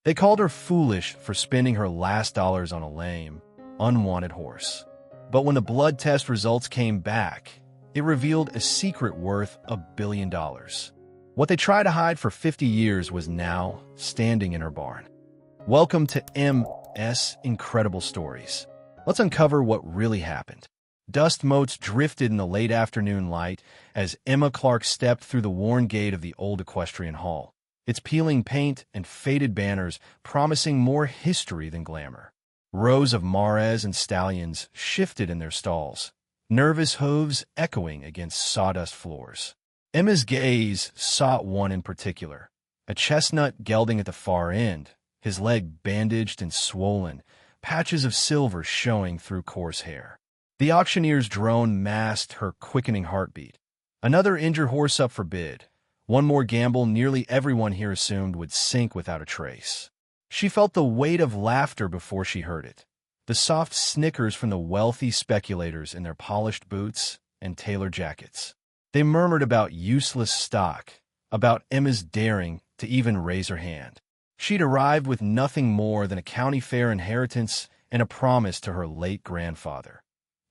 They called her foolish for spending her last dollars on a lame, unwanted horse. But when the blood test results came back, it revealed a secret worth $1 billion. What they tried to hide for 50 years was now standing in her barn. Welcome to MS Incredible Stories. Let's uncover what really happened. Dust motes drifted in the late afternoon light as Emma Clark stepped through the worn gate of the old equestrian hall, its peeling paint and faded banners promising more history than glamour. Rows of mares and stallions shifted in their stalls, nervous hooves echoing against sawdust floors. Emma's gaze sought one in particular, a chestnut gelding at the far end, his leg bandaged and swollen, patches of silver showing through coarse hair. The auctioneer's drone masked her quickening heartbeat. Another injured horse up for bid. One more gamble nearly everyone here assumed would sink without a trace. She felt the weight of laughter before she heard it, the soft snickers from the wealthy speculators in their polished boots and tailored jackets. They murmured about useless stock, about Emma's daring to even raise her hand. She'd arrived with nothing more than a county fair inheritance and a promise to her late grandfather.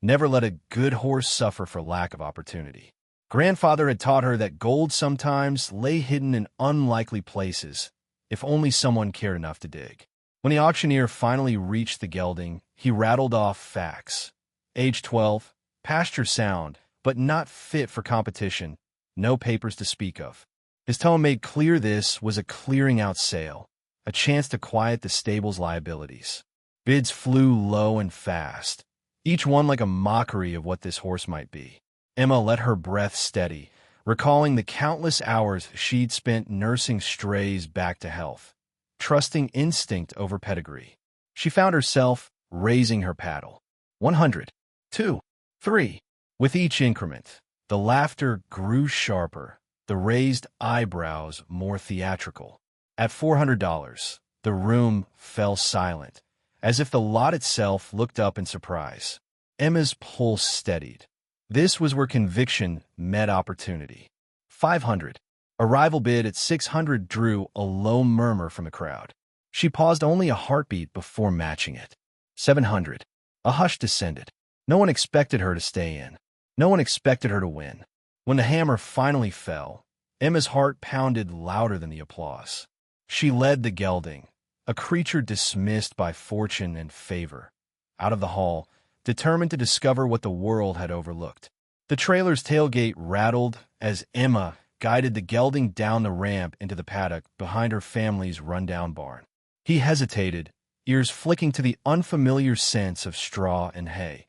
Never let a good horse suffer for lack of opportunity. Grandfather had taught her that gold sometimes lay hidden in unlikely places, if only someone cared enough to dig. When the auctioneer finally reached the gelding, he rattled off facts. Age 12, pasture sound, but not fit for competition, no papers to speak of. His tone made clear this was a clearing-out sale, a chance to quiet the stable's liabilities. Bids flew low and fast, each one like a mockery of what this horse might be. Emma let her breath steady, recalling the countless hours she'd spent nursing strays back to health, trusting instinct over pedigree. She found herself raising her paddle. 100, 2, 3. With each increment, the laughter grew sharper, the raised eyebrows more theatrical. At $400, the room fell silent, as if the lot itself looked up in surprise. Emma's pulse steadied. This was where conviction met opportunity. 500. A rival bid at 600 drew a low murmur from the crowd. She paused only a heartbeat before matching it. 700. A hush descended. No one expected her to stay in. No one expected her to win. When the hammer finally fell, Emma's heart pounded louder than the applause. She led the gelding, a creature dismissed by fortune and favor, out of the hall, determined to discover what the world had overlooked. The trailer's tailgate rattled as Emma guided the gelding down the ramp into the paddock behind her family's rundown barn. He hesitated, ears flicking to the unfamiliar scents of straw and hay,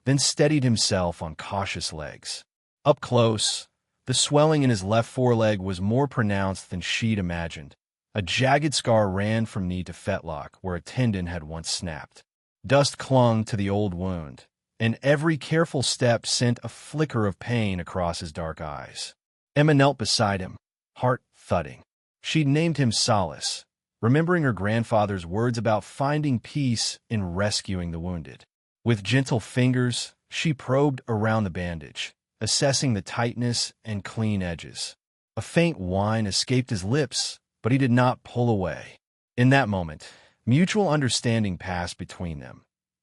then steadied himself on cautious legs. Up close, the swelling in his left foreleg was more pronounced than she'd imagined. A jagged scar ran from knee to fetlock where a tendon had once snapped. Dust clung to the old wound, and every careful step sent a flicker of pain across his dark eyes. Emma knelt beside him, heart thudding. She'd named him Solace, remembering her grandfather's words about finding peace in rescuing the wounded. With gentle fingers, she probed around the bandage, assessing the tightness and clean edges. A faint whine escaped his lips, but he did not pull away. In that moment, mutual understanding passed between them.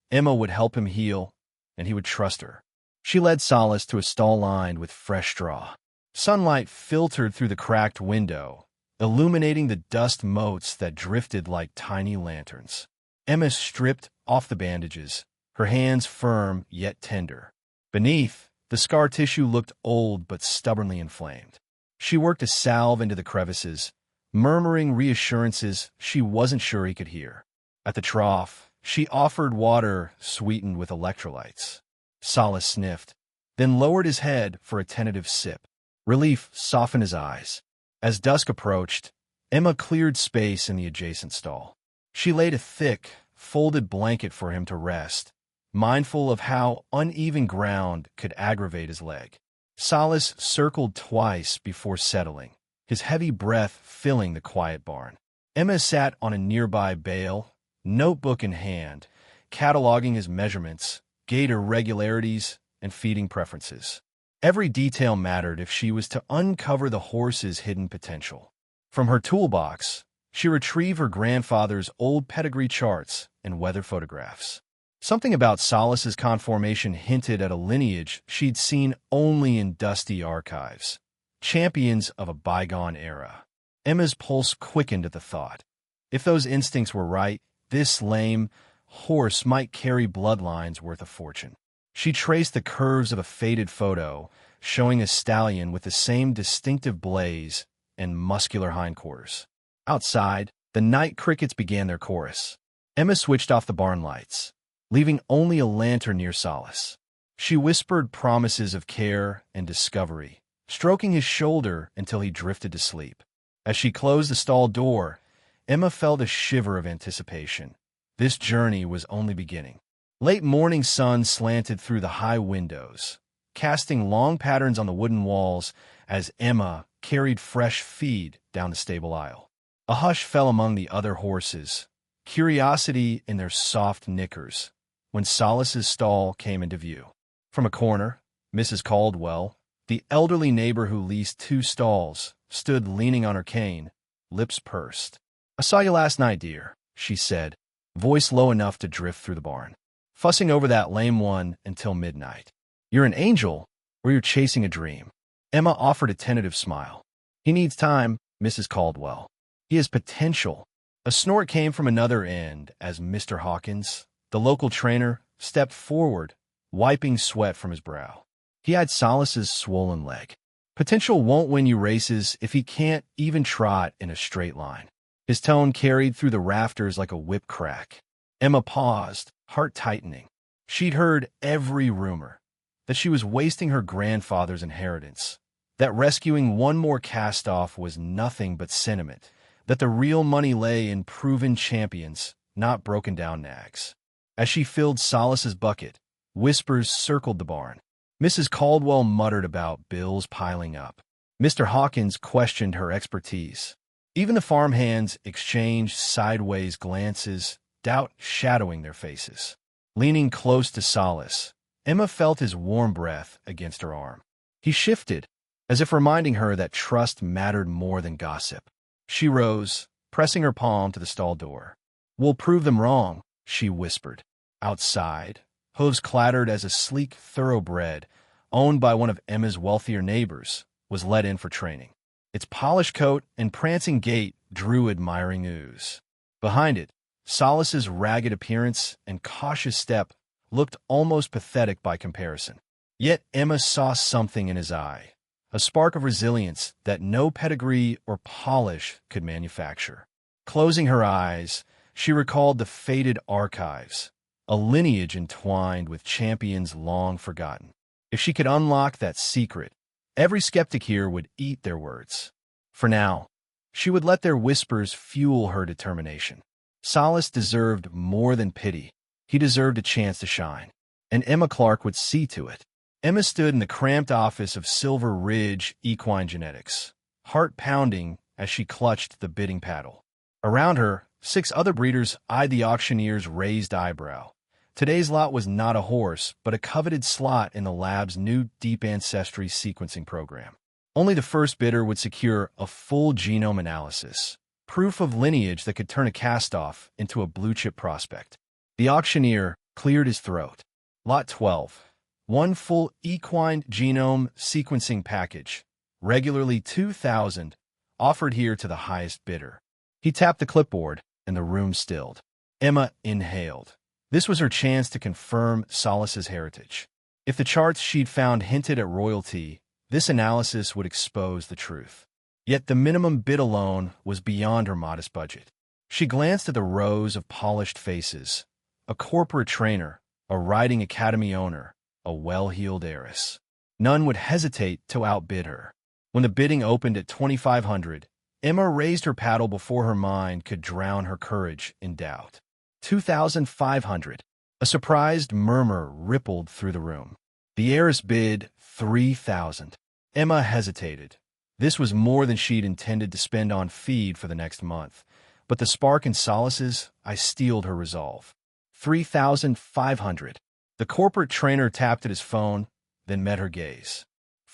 Emma would help him heal, and he would trust her. She led Solace to a stall lined with fresh straw. Sunlight filtered through the cracked window, illuminating the dust motes that drifted like tiny lanterns. Emma stripped off the bandages, her hands firm yet tender. Beneath, the scar tissue looked old but stubbornly inflamed. She worked a salve into the crevices, murmuring reassurances she wasn't sure he could hear. At the trough, she offered water sweetened with electrolytes. Solace sniffed, then lowered his head for a tentative sip. Relief softened his eyes. As dusk approached, Emma cleared space in the adjacent stall. She laid a thick, folded blanket for him to rest, mindful of how uneven ground could aggravate his leg. Solace circled twice before settling, his heavy breath filling the quiet barn. Emma sat on a nearby bale, notebook in hand, cataloging his measurements, gait irregularities, and feeding preferences. Every detail mattered if she was to uncover the horse's hidden potential. From her toolbox, She retrieved her grandfather's old pedigree charts and weather photographs. Something about Solace's conformation hinted at a lineage she'd seen only in dusty archives. Champions of a bygone era. Emma's pulse quickened at the thought. If those instincts were right, this lame horse might carry bloodlines worth a fortune. She traced the curves of a faded photo, showing a stallion with the same distinctive blaze and muscular hindquarters. Outside, the night crickets began their chorus. Emma switched off the barn lights, leaving only a lantern near Solace. She whispered promises of care and discovery, stroking his shoulder until he drifted to sleep. As she closed the stall door, Emma felt a shiver of anticipation. This journey was only beginning. Late morning sun slanted through the high windows, casting long patterns on the wooden walls as Emma carried fresh feed down the stable aisle. A hush fell among the other horses, curiosity in their soft knickers, when Solace's stall came into view. From a corner, Mrs. Caldwell, the elderly neighbor who leased 2 stalls, stood leaning on her cane, lips pursed. "I saw you last night, dear," she said, voice low enough to drift through the barn. "Fussing over that lame one until midnight. You're an angel, or you're chasing a dream." Emma offered a tentative smile. "He needs time, Mrs. Caldwell. He has potential." A snort came from another end as Mr. Hawkins, the local trainer, stepped forward, wiping sweat from his brow. He eyed Solace's swollen leg. "Potential won't win you races if he can't even trot in a straight line." His tone carried through the rafters like a whip crack. Emma paused, heart tightening. She'd heard every rumor, that she was wasting her grandfather's inheritance, that rescuing one more cast-off was nothing but sentiment, that the real money lay in proven champions, not broken-down nags. As she filled Solace's bucket, whispers circled the barn. Mrs. Caldwell muttered about bills piling up. Mr. Hawkins questioned her expertise. Even the farmhands exchanged sideways glances, doubt shadowing their faces. Leaning close to Solace, Emma felt his warm breath against her arm. He shifted, as if reminding her that trust mattered more than gossip. She rose, pressing her palm to the stall door. "We'll prove them wrong," she whispered. Outside, hooves clattered as a sleek thoroughbred, owned by one of Emma's wealthier neighbors, was led in for training. Its polished coat and prancing gait drew admiring ooze. Behind it, Solace's ragged appearance and cautious step looked almost pathetic by comparison. Yet Emma saw something in his eye, a spark of resilience that no pedigree or polish could manufacture. Closing her eyes, she recalled the faded archives, a lineage entwined with champions long forgotten. If she could unlock that secret, every skeptic here would eat their words. For now, she would let their whispers fuel her determination. Solace deserved more than pity. He deserved a chance to shine, and Emma Clark would see to it. Emma stood in the cramped office of Silver Ridge Equine Genetics, heart pounding as she clutched the bidding paddle. Around her, 6 other breeders eyed the auctioneer's raised eyebrow. Today's lot was not a horse, but a coveted slot in the lab's new deep ancestry sequencing program. Only the first bidder would secure a full genome analysis, proof of lineage that could turn a cast-off into a blue-chip prospect. The auctioneer cleared his throat. Lot 12. One full equine genome sequencing package, regularly $2,000, offered here to the highest bidder. He tapped the clipboard, and the room stilled. Emma inhaled. This was her chance to confirm Solace's heritage. If the charts she'd found hinted at royalty, this analysis would expose the truth. Yet the minimum bid alone was beyond her modest budget. She glanced at the rows of polished faces, a corporate trainer, a riding academy owner, a well-heeled heiress. None would hesitate to outbid her. When the bidding opened at $2,500, Emma raised her paddle before her mind could drown her courage in doubt. $2,500. A surprised murmur rippled through the room. The heiress bid $3,000. Emma hesitated. This was more than she'd intended to spend on feed for the next month, but the spark in Solace's eyes steeled her resolve. $3,500. The corporate trainer tapped at his phone, then met her gaze.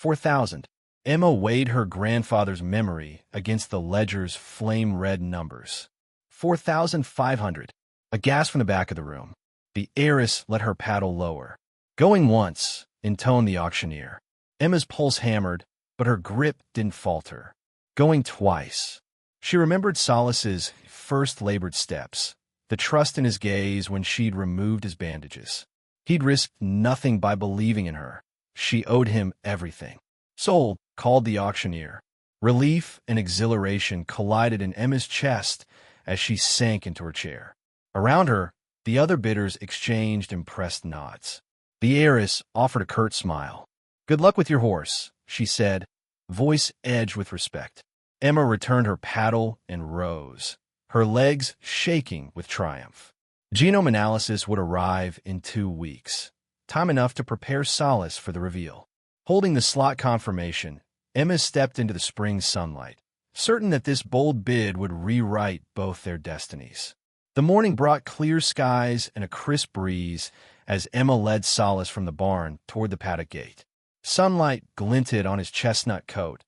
$4,000. Emma weighed her grandfather's memory against the ledger's flame-red numbers. 4,500. A gasp from the back of the room. The heiress let her paddle lower. Going once, intoned the auctioneer. Emma's pulse hammered, but her grip didn't falter. Going twice. She remembered Solace's first labored steps, the trust in his gaze when she'd removed his bandages. He'd risked nothing by believing in her. She owed him everything. Sold, called the auctioneer. Relief and exhilaration collided in Emma's chest as she sank into her chair. Around her, the other bidders exchanged impressed nods. The heiress offered a curt smile. "Good luck with your horse," she said, voice edged with respect. Emma returned her paddle and rose, her legs shaking with triumph. Genome analysis would arrive in 2 weeks, time enough to prepare Solace for the reveal. Holding the slot confirmation, Emma stepped into the spring sunlight, certain that this bold bid would rewrite both their destinies. The morning brought clear skies and a crisp breeze as Emma led Solace from the barn toward the paddock gate. Sunlight glinted on his chestnut coat,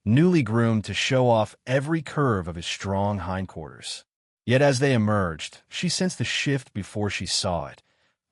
newly groomed to show off every curve of his strong hindquarters. Yet as they emerged, she sensed the shift before she saw it.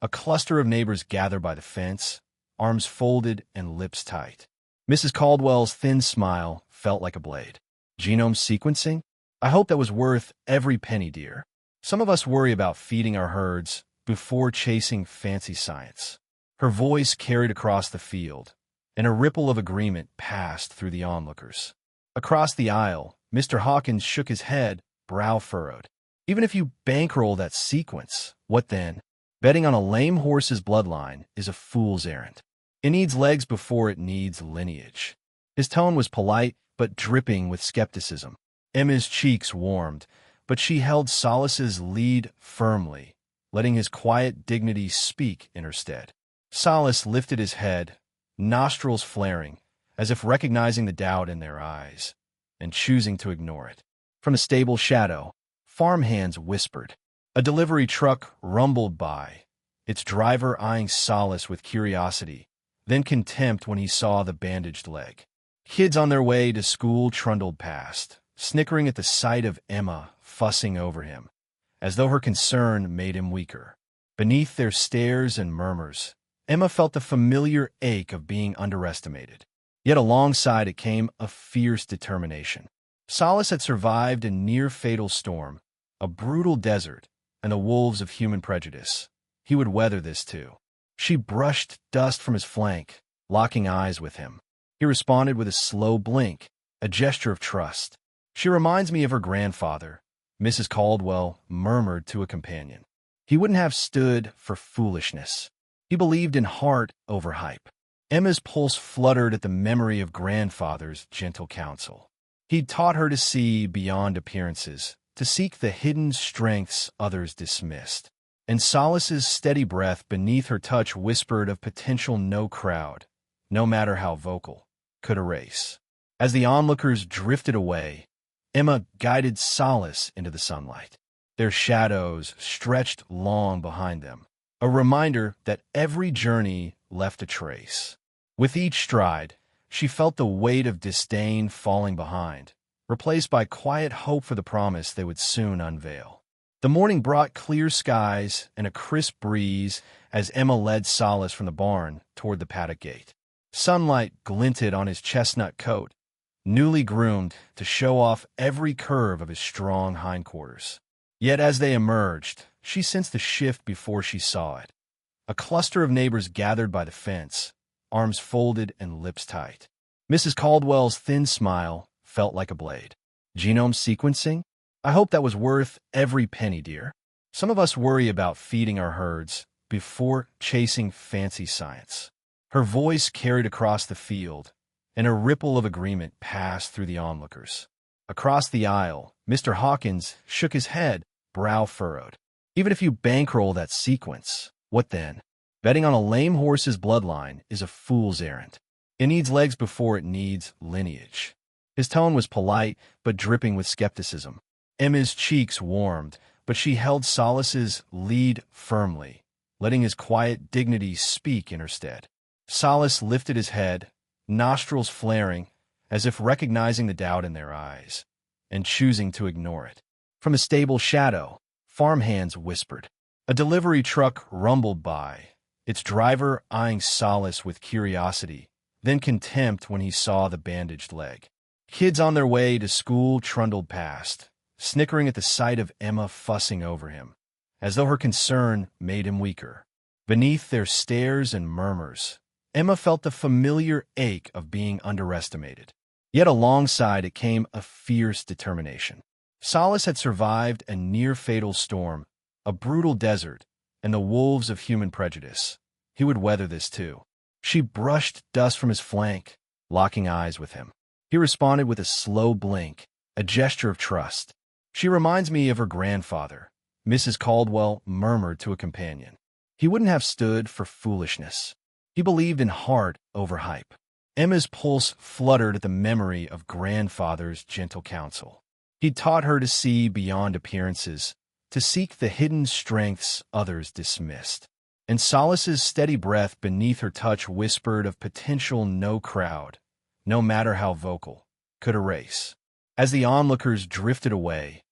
A cluster of neighbors gathered by the fence, arms folded and lips tight. Mrs. Caldwell's thin smile felt like a blade. "Genome sequencing? I hope that was worth every penny, dear. Some of us worry about feeding our herds before chasing fancy science." Her voice carried across the field, and a ripple of agreement passed through the onlookers. Across the aisle, Mr. Hawkins shook his head, brow furrowed. "Even if you bankroll that sequence, what then? Betting on a lame horse's bloodline is a fool's errand. It needs legs before it needs lineage." His tone was polite, but dripping with skepticism. Emma's cheeks warmed, but she held Solace's lead firmly, letting his quiet dignity speak in her stead. Solace lifted his head, nostrils flaring, as if recognizing the doubt in their eyes, and choosing to ignore it. From the stable shadow, farmhands whispered. A delivery truck rumbled by, its driver eyeing Solace with curiosity, then contempt when he saw the bandaged leg. Kids on their way to school trundled past, snickering at the sight of Emma fussing over him, as though her concern made him weaker. Beneath their stares and murmurs, Emma felt the familiar ache of being underestimated. Yet alongside it came a fierce determination. Solace had survived a near-fatal storm, a brutal desert, and the wolves of human prejudice. He would weather this too. She brushed dust from his flank, locking eyes with him. He responded with a slow blink, a gesture of trust. "She reminds me of her grandfather," Mrs. Caldwell murmured to a companion. "He wouldn't have stood for foolishness. He believed in heart over hype." Emma's pulse fluttered at the memory of grandfather's gentle counsel. He'd taught her to see beyond appearances, to seek the hidden strengths others dismissed. And Solace's steady breath beneath her touch whispered of potential no crowd, no matter how vocal, could erase. As the onlookers drifted away, Emma guided Solace into the sunlight. Their shadows stretched long behind them, a reminder that every journey left a trace. With each stride, she felt the weight of disdain falling behind, replaced by quiet hope for the promise they would soon unveil. The morning brought clear skies and a crisp breeze as Emma led Solace from the barn toward the paddock gate. Sunlight glinted on his chestnut coat, newly groomed to show off every curve of his strong hindquarters. Yet as they emerged, she sensed the shift before she saw it. A cluster of neighbors gathered by the fence, arms folded and lips tight. Mrs. Caldwell's thin smile felt like a blade. "Genome sequencing? I hope that was worth every penny, dear. Some of us worry about feeding our herds before chasing fancy science." Her voice carried across the field, and a ripple of agreement passed through the onlookers. Across the aisle, Mr. Hawkins shook his head, brow furrowed. "Even if you bankroll that sequence, what then? Betting on a lame horse's bloodline is a fool's errand. It needs legs before it needs lineage." His tone was polite, but dripping with skepticism. Emma's cheeks warmed, but she held Solace's lead firmly, letting his quiet dignity speak in her stead. Solace lifted his head, nostrils flaring, as if recognizing the doubt in their eyes and choosing to ignore it. From a stable shadow, farmhands whispered. A delivery truck rumbled by, its driver eyeing Solace with curiosity, then contempt when he saw the bandaged leg. Kids on their way to school trundled past, snickering at the sight of Emma fussing over him, as though her concern made him weaker. Beneath their stares and murmurs, Emma felt the familiar ache of being underestimated. Yet alongside it came a fierce determination. Solace had survived a near-fatal storm, a brutal desert, and the wolves of human prejudice. He would weather this too. She brushed dust from his flank, locking eyes with him. He responded with a slow blink, a gesture of trust. She reminds me of her grandfather, Mrs. Caldwell murmured to a companion. He wouldn't have stood for foolishness. He believed in heart over hype. Emma's pulse fluttered at the memory of grandfather's gentle counsel. He'd taught her to see beyond appearances, to seek the hidden strengths others dismissed. And Solace's steady breath beneath her touch whispered of potential no crowd, no matter how vocal, could erase. As the onlookers drifted away,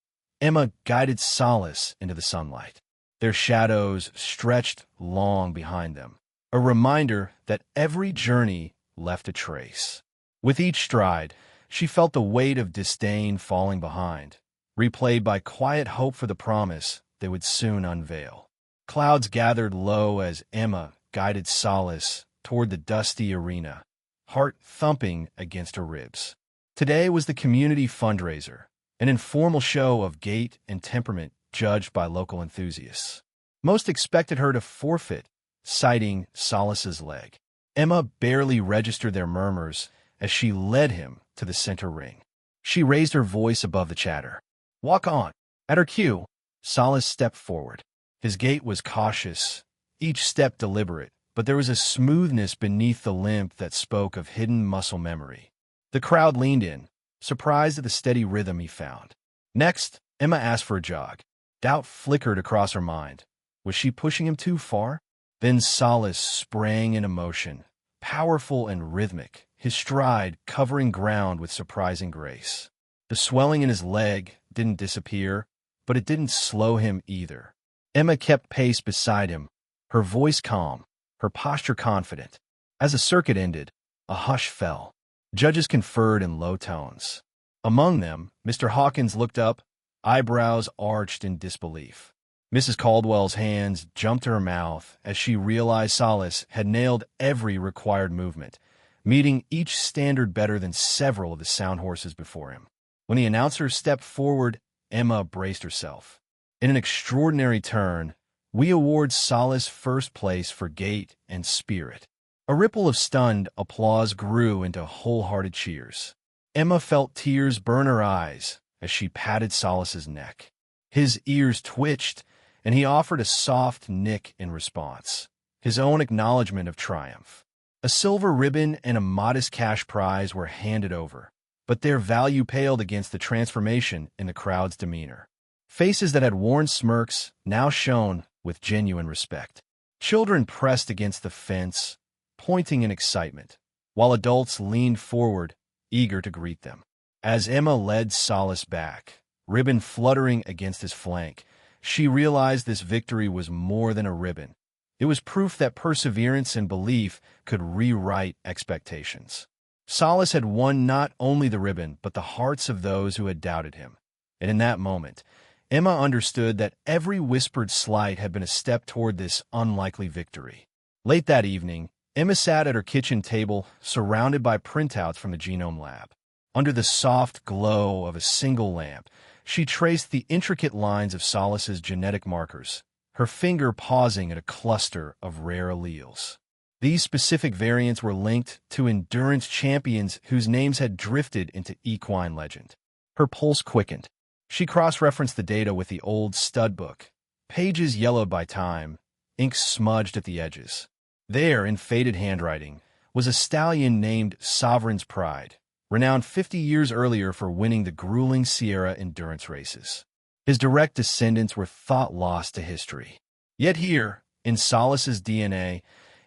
Emma guided Solace into the sunlight. Their shadows stretched long behind them, a reminder that every journey left a trace. With each stride, she felt the weight of disdain falling behind, replayed by quiet hope for the promise they would soon unveil. Clouds gathered low as Emma guided Solace toward the dusty arena, heart thumping against her ribs. Today was the community fundraiser, an informal show of gait and temperament judged by local enthusiasts. Most expected her to forfeit, citing Solace's leg. Emma barely registered their murmurs as she led him to the center ring. She raised her voice above the chatter. "Walk on." At her cue, Solace stepped forward. His gait was cautious, each step deliberate, but there was a smoothness beneath the limp that spoke of hidden muscle memory. The crowd leaned in, surprised at the steady rhythm he found. Next, Emma asked for a jog. Doubt flickered across her mind. Was she pushing him too far? Then Solace sprang into motion, powerful and rhythmic, his stride covering ground with surprising grace. The swelling in his leg didn't disappear, but it didn't slow him either. Emma kept pace beside him, her voice calm, her posture confident. As the circuit ended, a hush fell. Judges conferred in low tones. Among them, Mr. Hawkins looked up, eyebrows arched in disbelief. Mrs. Caldwell's hands jumped to her mouth as she realized Solace had nailed every required movement, meeting each standard better than several of the sound horses before him. When the announcer stepped forward, Emma braced herself. In an extraordinary turn, we award Solace first place for gait and spirit. A ripple of stunned applause grew into wholehearted cheers. Emma felt tears burn her eyes as she patted Solace's neck. His ears twitched, and he offered a soft nick in response, his own acknowledgement of triumph. A silver ribbon and a modest cash prize were handed over, but their value paled against the transformation in the crowd's demeanor. Faces that had worn smirks now shone with genuine respect. Children pressed against the fence, pointing in excitement, while adults leaned forward, eager to greet them. As Emma led Solace back, ribbon fluttering against his flank, she realized this victory was more than a ribbon. It was proof that perseverance and belief could rewrite expectations. Solace had won not only the ribbon, but the hearts of those who had doubted him. And in that moment, Emma understood that every whispered slight had been a step toward this unlikely victory. Late that evening, Emma sat at her kitchen table, surrounded by printouts from the Genome Lab. Under the soft glow of a single lamp, she traced the intricate lines of Solace's genetic markers, her finger pausing at a cluster of rare alleles. These specific variants were linked to endurance champions whose names had drifted into equine legend. Her pulse quickened. She cross-referenced the data with the old stud book, pages yellowed by time, ink smudged at the edges. There, in faded handwriting, was a stallion named Sovereign's Pride, renowned 50 years earlier for winning the grueling Sierra endurance races. His direct descendants were thought lost to history. Yet here, in Solace's DNA,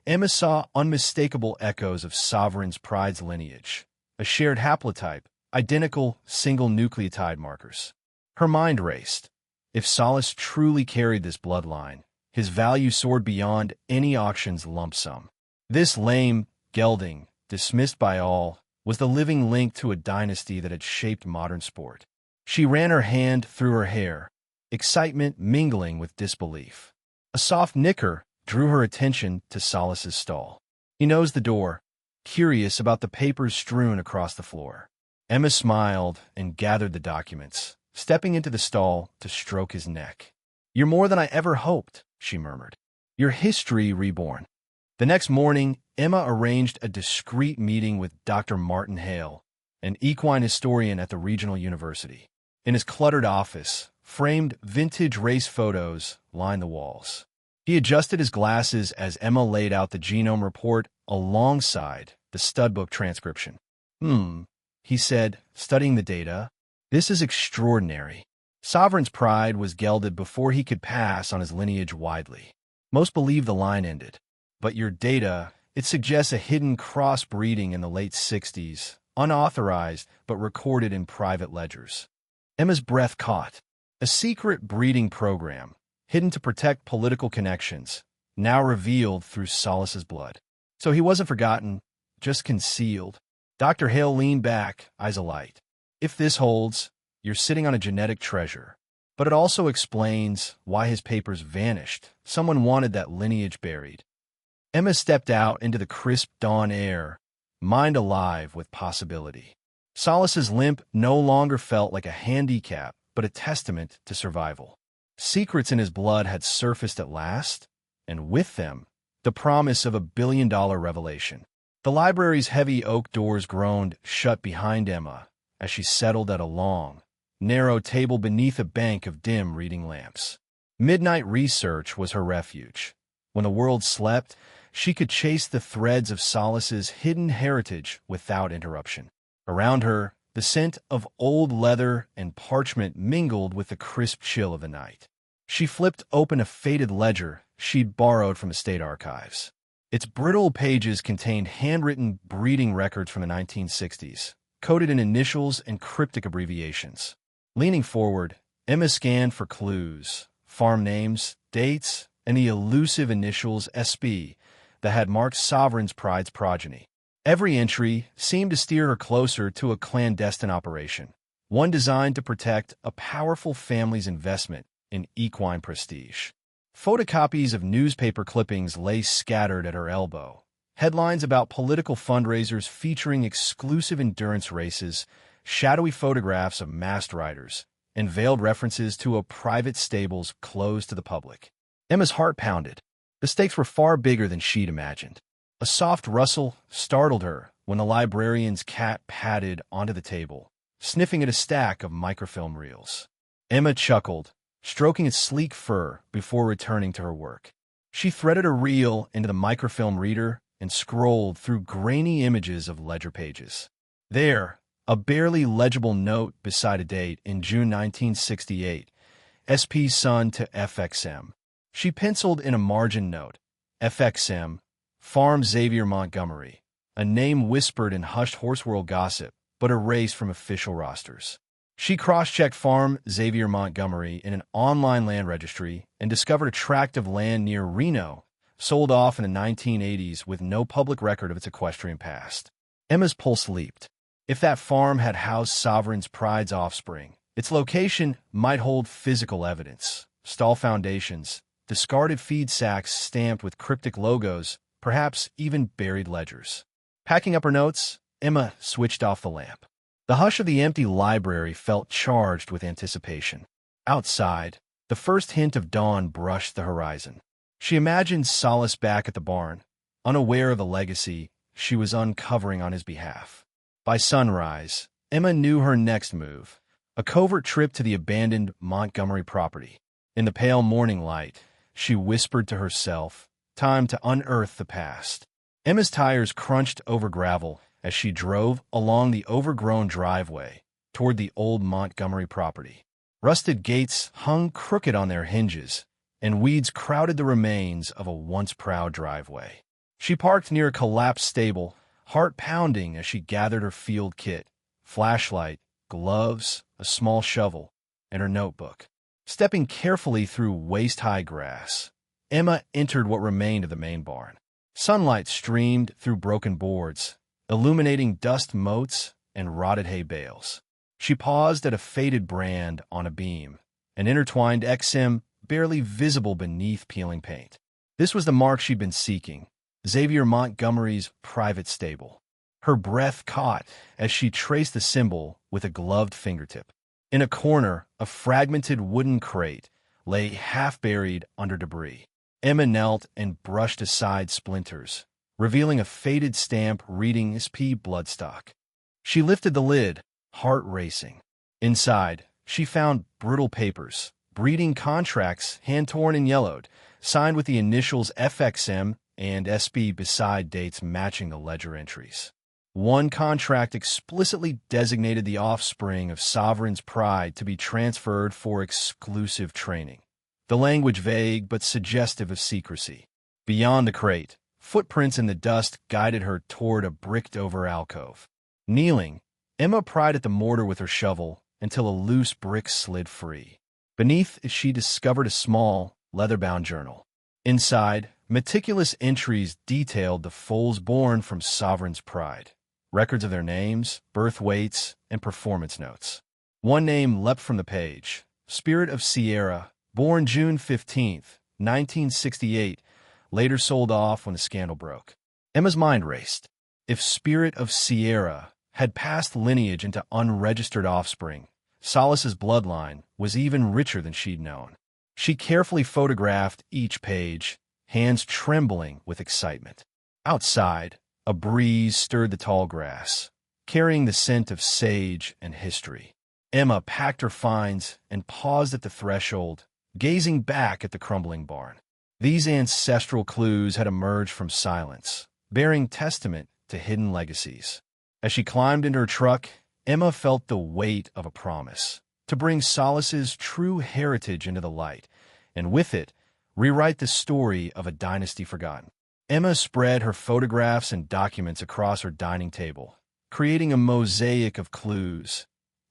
Emma saw unmistakable echoes of Sovereign's Pride's lineage, a shared haplotype, identical single nucleotide markers. Her mind raced. If Solace truly carried this bloodline, his value soared beyond any auction's lump sum. This lame gelding, dismissed by all, was the living link to a dynasty that had shaped modern sport. She ran her hand through her hair, excitement mingling with disbelief. A soft nicker drew her attention to Solace's stall. He nosed the door, curious about the papers strewn across the floor. Emma smiled and gathered the documents, stepping into the stall to stroke his neck. "You're more than I ever hoped," she murmured. "Your history reborn." The next morning, Emma arranged a discreet meeting with Dr. Martin Hale, an equine historian at the regional university. In his cluttered office, framed vintage race photos lined the walls. He adjusted his glasses as Emma laid out the genome report alongside the studbook transcription. He said, studying the data. "This is extraordinary." Sovereign's pride was gelded before he could pass on his lineage widely. Most believe the line ended. But your data, it suggests a hidden crossbreeding in the late 60s, unauthorized but recorded in private ledgers. Emma's breath caught. A secret breeding program, hidden to protect political connections, now revealed through Solace's blood. So he wasn't forgotten, just concealed. Dr. Hale leaned back, eyes alight. "If this holds, you're sitting on a genetic treasure." But it also explains why his papers vanished. Someone wanted that lineage buried. Emma stepped out into the crisp dawn air, mind alive with possibility. Solace's limp no longer felt like a handicap, but a testament to survival. Secrets in his blood had surfaced at last, and with them, the promise of $1 billion revelation. The library's heavy oak doors groaned shut behind Emma as she settled at a long, narrow table beneath a bank of dim reading lamps. Midnight research was her refuge. When the world slept, she could chase the threads of Solace's hidden heritage without interruption. Around her, the scent of old leather and parchment mingled with the crisp chill of the night. She flipped open a faded ledger she'd borrowed from the state archives. Its brittle pages contained handwritten breeding records from the 1960s, coded in initials and cryptic abbreviations. Leaning forward, Emma scanned for clues, farm names, dates, and the elusive initials SP that had marked Sovereign's Pride's progeny. Every entry seemed to steer her closer to a clandestine operation, one designed to protect a powerful family's investment in equine prestige. Photocopies of newspaper clippings lay scattered at her elbow. Headlines about political fundraisers featuring exclusive endurance races, shadowy photographs of masked riders, and veiled references to a private stables closed to the public. Emma's heart pounded. The stakes were far bigger than she'd imagined. A soft rustle startled her when the librarian's cat padded onto the table, sniffing at a stack of microfilm reels. Emma chuckled, stroking its sleek fur before returning to her work. She threaded a reel into the microfilm reader and scrolled through grainy images of ledger pages. There, a barely legible note beside a date in June 1968, SP's son to FXM. She penciled in a margin note, FXM, Farm Xavier Montgomery, a name whispered in hushed horseworld gossip, but erased from official rosters. She cross-checked Farm Xavier Montgomery in an online land registry and discovered a tract of land near Reno, sold off in the 1980s with no public record of its equestrian past. Emma's pulse leaped. If that farm had housed Sovereign's Pride's offspring, its location might hold physical evidence, stall foundations, discarded feed sacks stamped with cryptic logos, perhaps even buried ledgers. Packing up her notes, Emma switched off the lamp. The hush of the empty library felt charged with anticipation. Outside, the first hint of dawn brushed the horizon. She imagined Solace back at the barn, unaware of the legacy she was uncovering on his behalf. By sunrise, Emma knew her next move, a covert trip to the abandoned Montgomery property. In the pale morning light, she whispered to herself, time to unearth the past. Emma's tires crunched over gravel as she drove along the overgrown driveway toward the old Montgomery property. Rusted gates hung crooked on their hinges, and weeds crowded the remains of a once proud driveway. She parked near a collapsed stable, heart pounding as she gathered her field kit, flashlight, gloves, a small shovel, and her notebook. Stepping carefully through waist-high grass, Emma entered what remained of the main barn. Sunlight streamed through broken boards, illuminating dust motes and rotted hay bales. She paused at a faded brand on a beam, an intertwined XM barely visible beneath peeling paint. This was the mark she'd been seeking, Xavier Montgomery's private stable. Her breath caught as she traced the symbol with a gloved fingertip. In a corner, a fragmented wooden crate lay half-buried under debris. Emma knelt and brushed aside splinters, revealing a faded stamp reading SP Bloodstock. She lifted the lid, heart racing. Inside, she found brittle papers, breeding contracts hand-torn and yellowed, signed with the initials FXM and SP beside dates matching the ledger entries. One contract explicitly designated the offspring of Sovereign's Pride to be transferred for exclusive training. The language vague but suggestive of secrecy. Beyond the crate, footprints in the dust guided her toward a bricked-over alcove. Kneeling, Emma pried at the mortar with her shovel until a loose brick slid free. Beneath, she discovered a small, leather-bound journal. Inside, meticulous entries detailed the foals born from Sovereign's Pride. Records of their names, birth weights, and performance notes. One name leapt from the page, Spirit of Sierra, born June 15, 1968, later sold off when the scandal broke. Emma's mind raced. If Spirit of Sierra had passed lineage into unregistered offspring, Solace's bloodline was even richer than she'd known. She carefully photographed each page, hands trembling with excitement. Outside, a breeze stirred the tall grass, carrying the scent of sage and history. Emma packed her finds and paused at the threshold, gazing back at the crumbling barn. These ancestral clues had emerged from silence, bearing testament to hidden legacies. As she climbed into her truck, Emma felt the weight of a promise to bring Solace's true heritage into the light, and with it, rewrite the story of a dynasty forgotten. Emma spread her photographs and documents across her dining table, creating a mosaic of clues,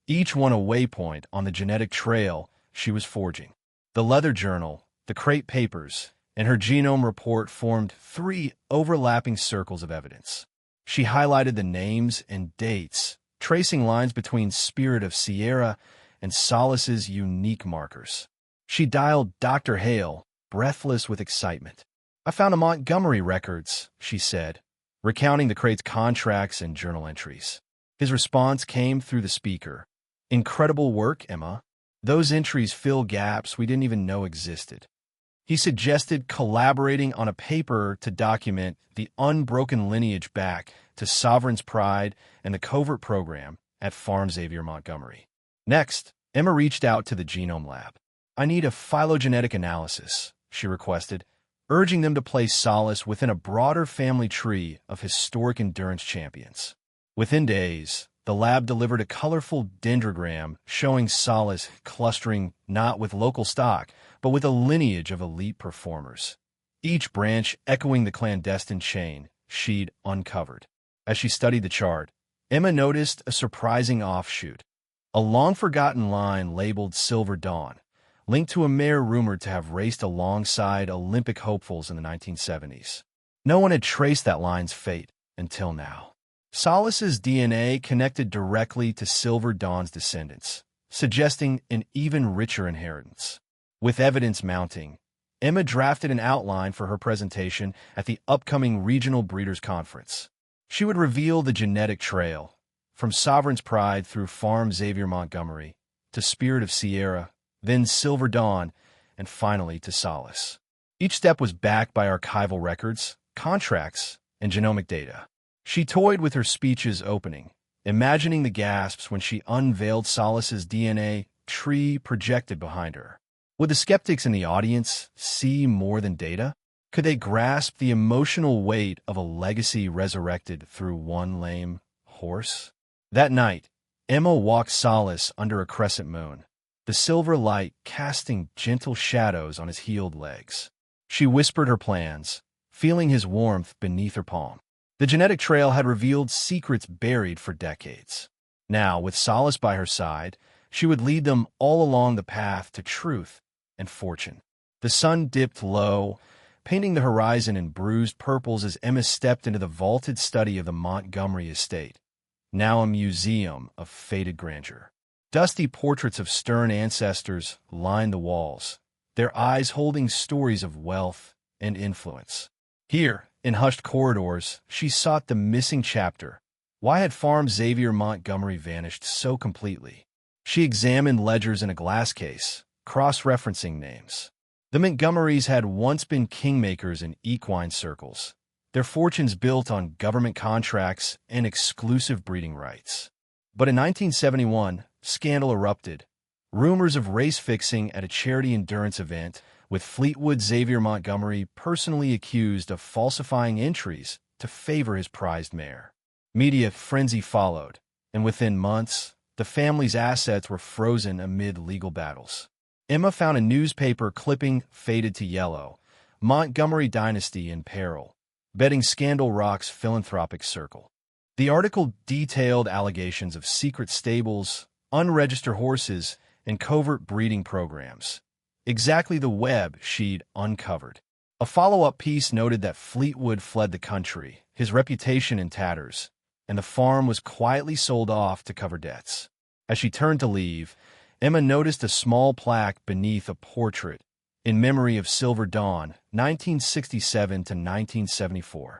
each one a waypoint on the genetic trail she was forging. The leather journal, the crate papers, and her genome report formed 3 overlapping circles of evidence. She highlighted the names and dates, tracing lines between Spirit of Sierra and Solace's unique markers. She dialed Dr. Hale, breathless with excitement. "I found a Montgomery records," she said, recounting the crate's contracts and journal entries. His response came through the speaker. "Incredible work, Emma. Those entries fill gaps we didn't even know existed." He suggested collaborating on a paper to document the unbroken lineage back to Sovereign's Pride and the covert program at Farm Xavier Montgomery. Next, Emma reached out to the Genome Lab. "I need a phylogenetic analysis," she requested, urging them to place Solace within a broader family tree of historic endurance champions. Within days, the lab delivered a colorful dendrogram showing Solace clustering not with local stock, but with a lineage of elite performers, each branch echoing the clandestine chain she'd uncovered. As she studied the chart, Emma noticed a surprising offshoot, a long-forgotten line labeled Silver Dawn, linked to a mare rumored to have raced alongside Olympic hopefuls in the 1970s. No one had traced that line's fate until now. Solace's DNA connected directly to Silver Dawn's descendants, suggesting an even richer inheritance. With evidence mounting, Emma drafted an outline for her presentation at the upcoming Regional Breeders' Conference. She would reveal the genetic trail, from Sovereign's Pride through Farm Xavier Montgomery, to Spirit of Sierra, then Silver Dawn, and finally to Solace. Each step was backed by archival records, contracts, and genomic data. She toyed with her speech's opening, imagining the gasps when she unveiled Solace's DNA tree projected behind her. Would the skeptics in the audience see more than data? Could they grasp the emotional weight of a legacy resurrected through one lame horse? That night, Emma walked Solace under a crescent moon, the silver light casting gentle shadows on his healed legs. She whispered her plans, feeling his warmth beneath her palm. The genetic trail had revealed secrets buried for decades. Now, with Solace by her side, she would lead them all along the path to truth and fortune. The sun dipped low, painting the horizon in bruised purples as Emma stepped into the vaulted study of the Montgomery estate, now a museum of faded grandeur. Dusty portraits of stern ancestors lined the walls, their eyes holding stories of wealth and influence. Here, in hushed corridors, she sought the missing chapter. Why had Farm Xavier Montgomery vanished so completely? She examined ledgers in a glass case, cross-referencing names. The Montgomerys had once been kingmakers in equine circles, their fortunes built on government contracts and exclusive breeding rights. But in 1971, scandal erupted. Rumors of race-fixing at a charity endurance event, with Fleetwood Xavier Montgomery personally accused of falsifying entries to favor his prized mare. Media frenzy followed, and within months, the family's assets were frozen amid legal battles. Emma found a newspaper clipping faded to yellow, Montgomery Dynasty in peril, betting scandal rocks philanthropic circle. The article detailed allegations of secret stables, unregistered horses, and covert breeding programs. Exactly the web she'd uncovered. A follow-up piece noted that Fleetwood fled the country, his reputation in tatters, and the farm was quietly sold off to cover debts. As she turned to leave, Emma noticed a small plaque beneath a portrait, in memory of Silver Dawn, 1967 to 1974.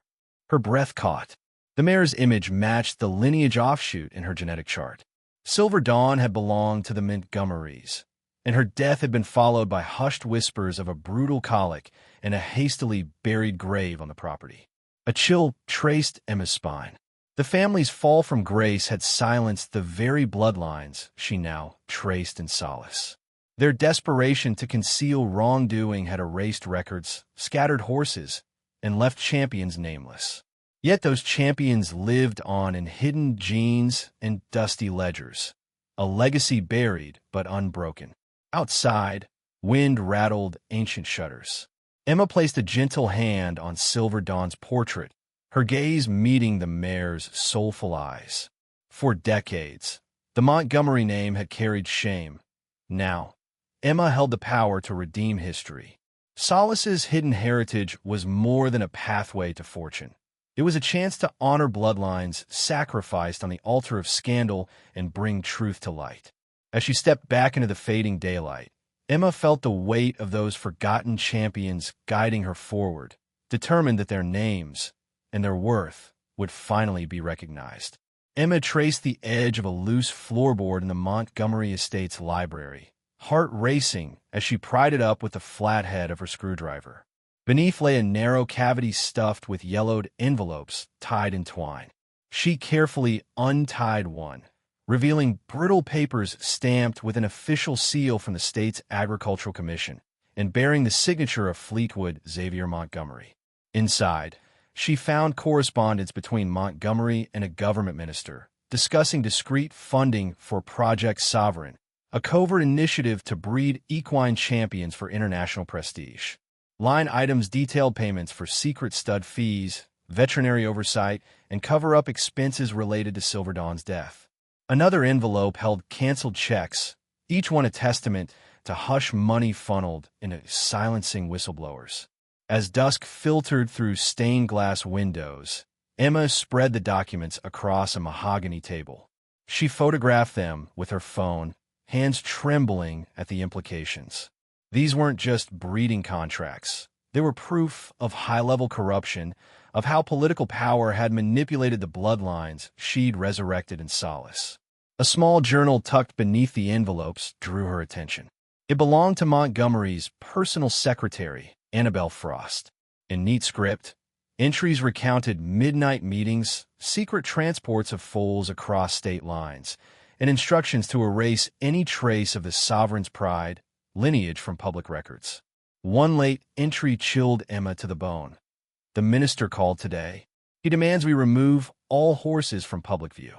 Her breath caught. The mare's image matched the lineage offshoot in her genetic chart. Silver Dawn had belonged to the Montgomerys, and her death had been followed by hushed whispers of a brutal colic and a hastily buried grave on the property. A chill traced Emma's spine. The family's fall from grace had silenced the very bloodlines she now traced in Solace. Their desperation to conceal wrongdoing had erased records, scattered horses, and left champions nameless. Yet those champions lived on in hidden genes and dusty ledgers, a legacy buried but unbroken. Outside, wind rattled ancient shutters. Emma placed a gentle hand on Silver Dawn's portrait, her gaze meeting the mare's soulful eyes. For decades, the Montgomery name had carried shame. Now, Emma held the power to redeem history. Solace's hidden heritage was more than a pathway to fortune. It was a chance to honor bloodlines sacrificed on the altar of scandal and bring truth to light. As she stepped back into the fading daylight, Emma felt the weight of those forgotten champions guiding her forward, determined that their names and their worth would finally be recognized. Emma traced the edge of a loose floorboard in the Montgomery Estate's library, heart racing as she pried it up with the flat head of her screwdriver. Beneath lay a narrow cavity stuffed with yellowed envelopes tied in twine. She carefully untied one, revealing brittle papers stamped with an official seal from the state's Agricultural Commission and bearing the signature of Fleetwood Xavier Montgomery. Inside, she found correspondence between Montgomery and a government minister, discussing discreet funding for Project Sovereign, a covert initiative to breed equine champions for international prestige. Line items detailed payments for secret stud fees, veterinary oversight, and cover-up expenses related to Silver Dawn's death. Another envelope held canceled checks, each one a testament to hush money funneled into silencing whistleblowers. As dusk filtered through stained glass windows, Emma spread the documents across a mahogany table. She photographed them with her phone, hands trembling at the implications. These weren't just breeding contracts. They were proof of high-level corruption, of how political power had manipulated the bloodlines she'd resurrected in Solace. A small journal tucked beneath the envelopes drew her attention. It belonged to Montgomery's personal secretary, Annabelle Frost. In neat script, entries recounted midnight meetings, secret transports of foals across state lines, and instructions to erase any trace of the sovereign's pride, lineage from public records. One late entry chilled Emma to the bone. The minister called today. He demands we remove all horses from public view.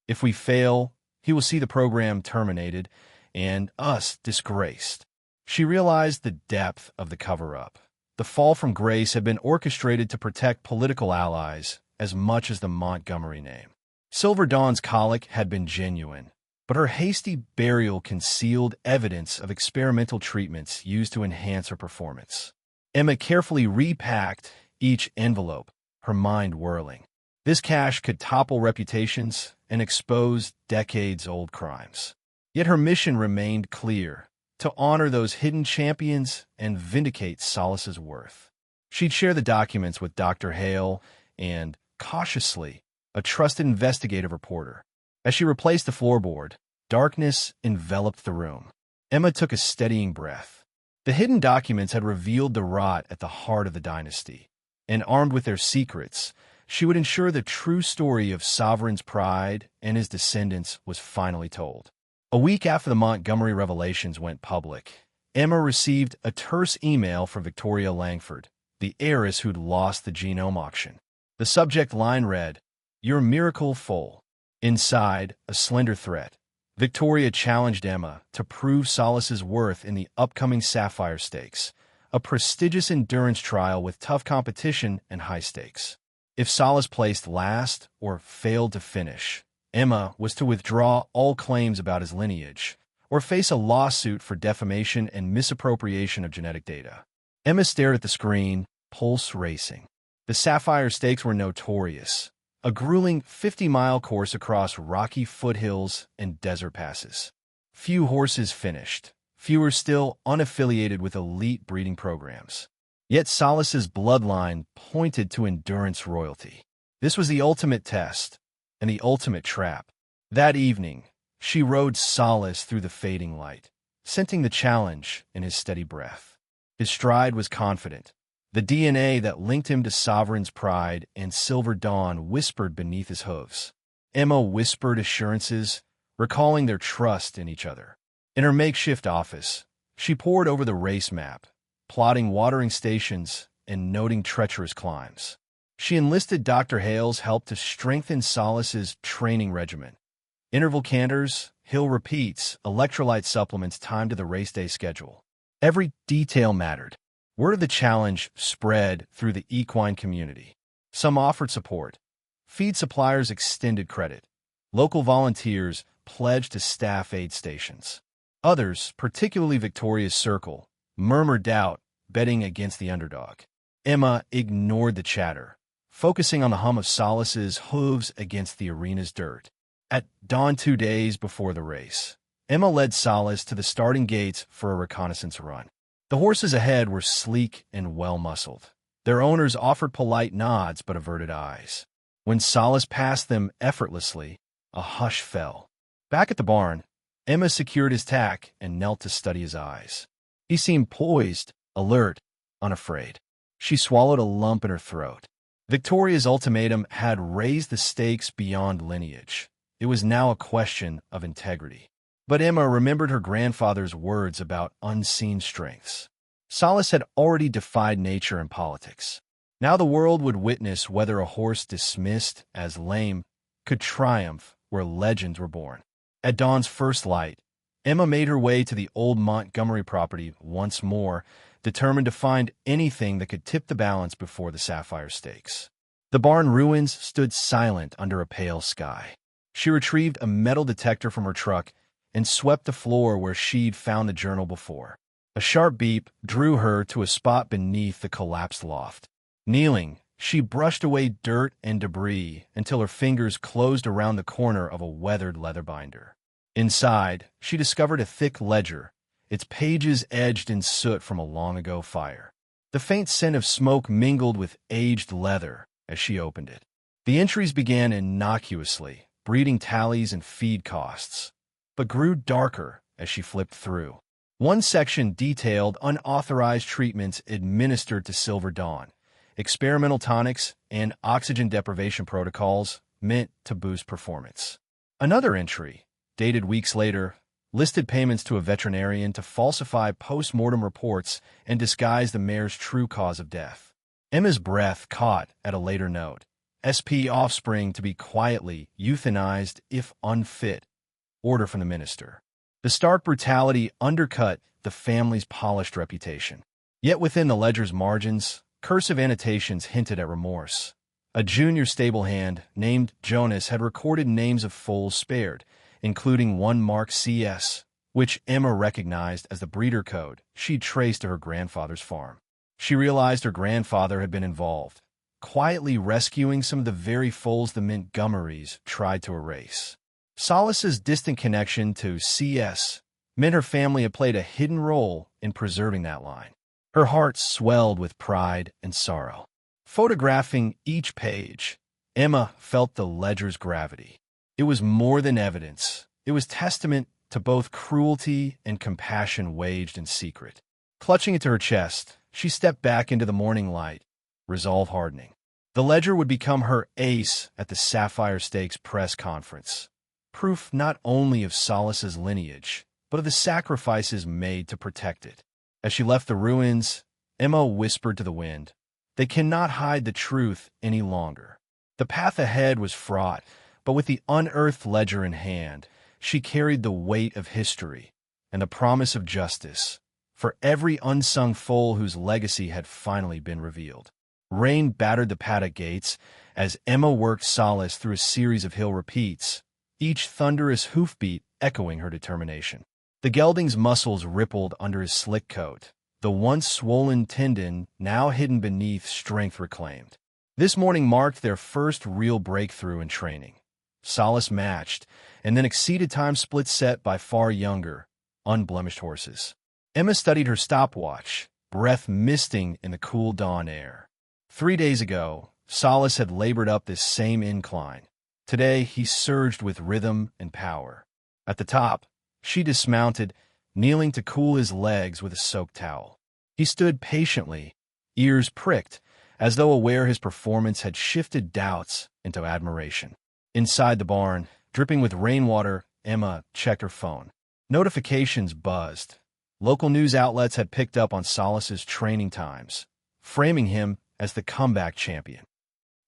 If we fail, he will see the program terminated and us disgraced. She realized the depth of the cover-up. The fall from grace had been orchestrated to protect political allies, as much as the Montgomery name. Silver Dawn's colic had been genuine, but her hasty burial concealed evidence of experimental treatments used to enhance her performance. Emma carefully repacked each envelope, her mind whirling. This cash could topple reputations and expose decades-old crimes. Yet her mission remained clear: to honor those hidden champions and vindicate Solace's worth. She'd share the documents with Dr. Hale and, cautiously, a trusted investigative reporter. As she replaced the floorboard, darkness enveloped the room. Emma took a steadying breath. The hidden documents had revealed the rot at the heart of the dynasty, and armed with their secrets, she would ensure the true story of Sovereign's pride and his descendants was finally told. A week after the Montgomery revelations went public, Emma received a terse email from Victoria Langford, the heiress who'd lost the genome auction. The subject line read, "Your miracle full." Inside, a slender threat. Victoria challenged Emma to prove Solace's worth in the upcoming Sapphire Stakes, a prestigious endurance trial with tough competition and high stakes. If Solace placed last or failed to finish, Emma was to withdraw all claims about his lineage or face a lawsuit for defamation and misappropriation of genetic data. Emma stared at the screen, pulse racing. The Sapphire Stakes were notorious, a grueling 50-mile course across rocky foothills and desert passes. Few horses finished, fewer still unaffiliated with elite breeding programs. Yet Solace's bloodline pointed to endurance royalty. This was the ultimate test and the ultimate trap. That evening, she rode Solace through the fading light, scenting the challenge in his steady breath. His stride was confident. The DNA that linked him to Sovereign's pride and Silver Dawn whispered beneath his hooves. Emma whispered assurances, recalling their trust in each other. In her makeshift office, she pored over the race map, plotting watering stations and noting treacherous climbs. She enlisted Dr. Hale's help to strengthen Solace's training regimen. Interval canters, hill repeats, electrolyte supplements timed to the race day schedule. Every detail mattered. Word of the challenge spread through the equine community. Some offered support. Feed suppliers extended credit. Local volunteers pledged to staff aid stations. Others, particularly Victoria's Circle, murmured doubt, betting against the underdog. Emma ignored the chatter, focusing on the hum of Solace's hooves against the arena's dirt. At dawn 2 days before the race, Emma led Solace to the starting gates for a reconnaissance run. The horses ahead were sleek and well-muscled. Their owners offered polite nods but averted eyes. When Solace passed them effortlessly, a hush fell. Back at the barn, Emma secured his tack and knelt to study his eyes. He seemed poised, alert, unafraid. She swallowed a lump in her throat. Victoria's ultimatum had raised the stakes beyond lineage. It was now a question of integrity. But Emma remembered her grandfather's words about unseen strengths. Solace had already defied nature and politics. Now the world would witness whether a horse dismissed as lame could triumph where legends were born. At dawn's first light, Emma made her way to the old Montgomery property once more, determined to find anything that could tip the balance before the Sapphire Stakes. The barn ruins stood silent under a pale sky. She retrieved a metal detector from her truck and swept the floor where she'd found the journal before. A sharp beep drew her to a spot beneath the collapsed loft. Kneeling, she brushed away dirt and debris until her fingers closed around the corner of a weathered leather binder. Inside, she discovered a thick ledger, its pages edged in soot from a long-ago fire. The faint scent of smoke mingled with aged leather as she opened it. The entries began innocuously, breeding tallies and feed costs, but grew darker as she flipped through. One section detailed unauthorized treatments administered to Silver Dawn, experimental tonics, and oxygen deprivation protocols meant to boost performance. Another entry, dated weeks later, listed payments to a veterinarian to falsify post-mortem reports and disguise the mare's true cause of death. Emma's breath caught at a later note. SP offspring to be quietly euthanized if unfit. Order from the minister. The stark brutality undercut the family's polished reputation. Yet within the ledger's margins, cursive annotations hinted at remorse. A junior stable hand named Jonas had recorded names of foals spared, including one marked CS, which Emma recognized as the breeder code she'd traced to her grandfather's farm. She realized her grandfather had been involved, quietly rescuing some of the very foals the Montgomerys tried to erase. Solace's distant connection to CS meant her family had played a hidden role in preserving that line. Her heart swelled with pride and sorrow. Photographing each page, Emma felt the ledger's gravity. It was more than evidence. It was testament to both cruelty and compassion waged in secret. Clutching it to her chest, she stepped back into the morning light, resolve hardening. The ledger would become her ace at the Sapphire Stakes press conference. Proof not only of Solace's lineage, but of the sacrifices made to protect it. As she left the ruins, Emma whispered to the wind, "They cannot hide the truth any longer." The path ahead was fraught, but with the unearthed ledger in hand, she carried the weight of history and the promise of justice for every unsung foal whose legacy had finally been revealed. Rain battered the paddock gates as Emma worked Solace through a series of hill repeats, each thunderous hoofbeat echoing her determination. The gelding's muscles rippled under his slick coat, the once swollen tendon now hidden beneath strength reclaimed. This morning marked their first real breakthrough in training. Solace matched, and then exceeded time split set by far younger, unblemished horses. Emma studied her stopwatch, breath misting in the cool dawn air. 3 days ago, Solace had labored up this same incline. Today, he surged with rhythm and power. At the top, she dismounted, kneeling to cool his legs with a soaked towel. He stood patiently, ears pricked, as though aware his performance had shifted doubts into admiration. Inside the barn, dripping with rainwater, Emma checked her phone. Notifications buzzed. Local news outlets had picked up on Solace's training times, framing him as the comeback champion.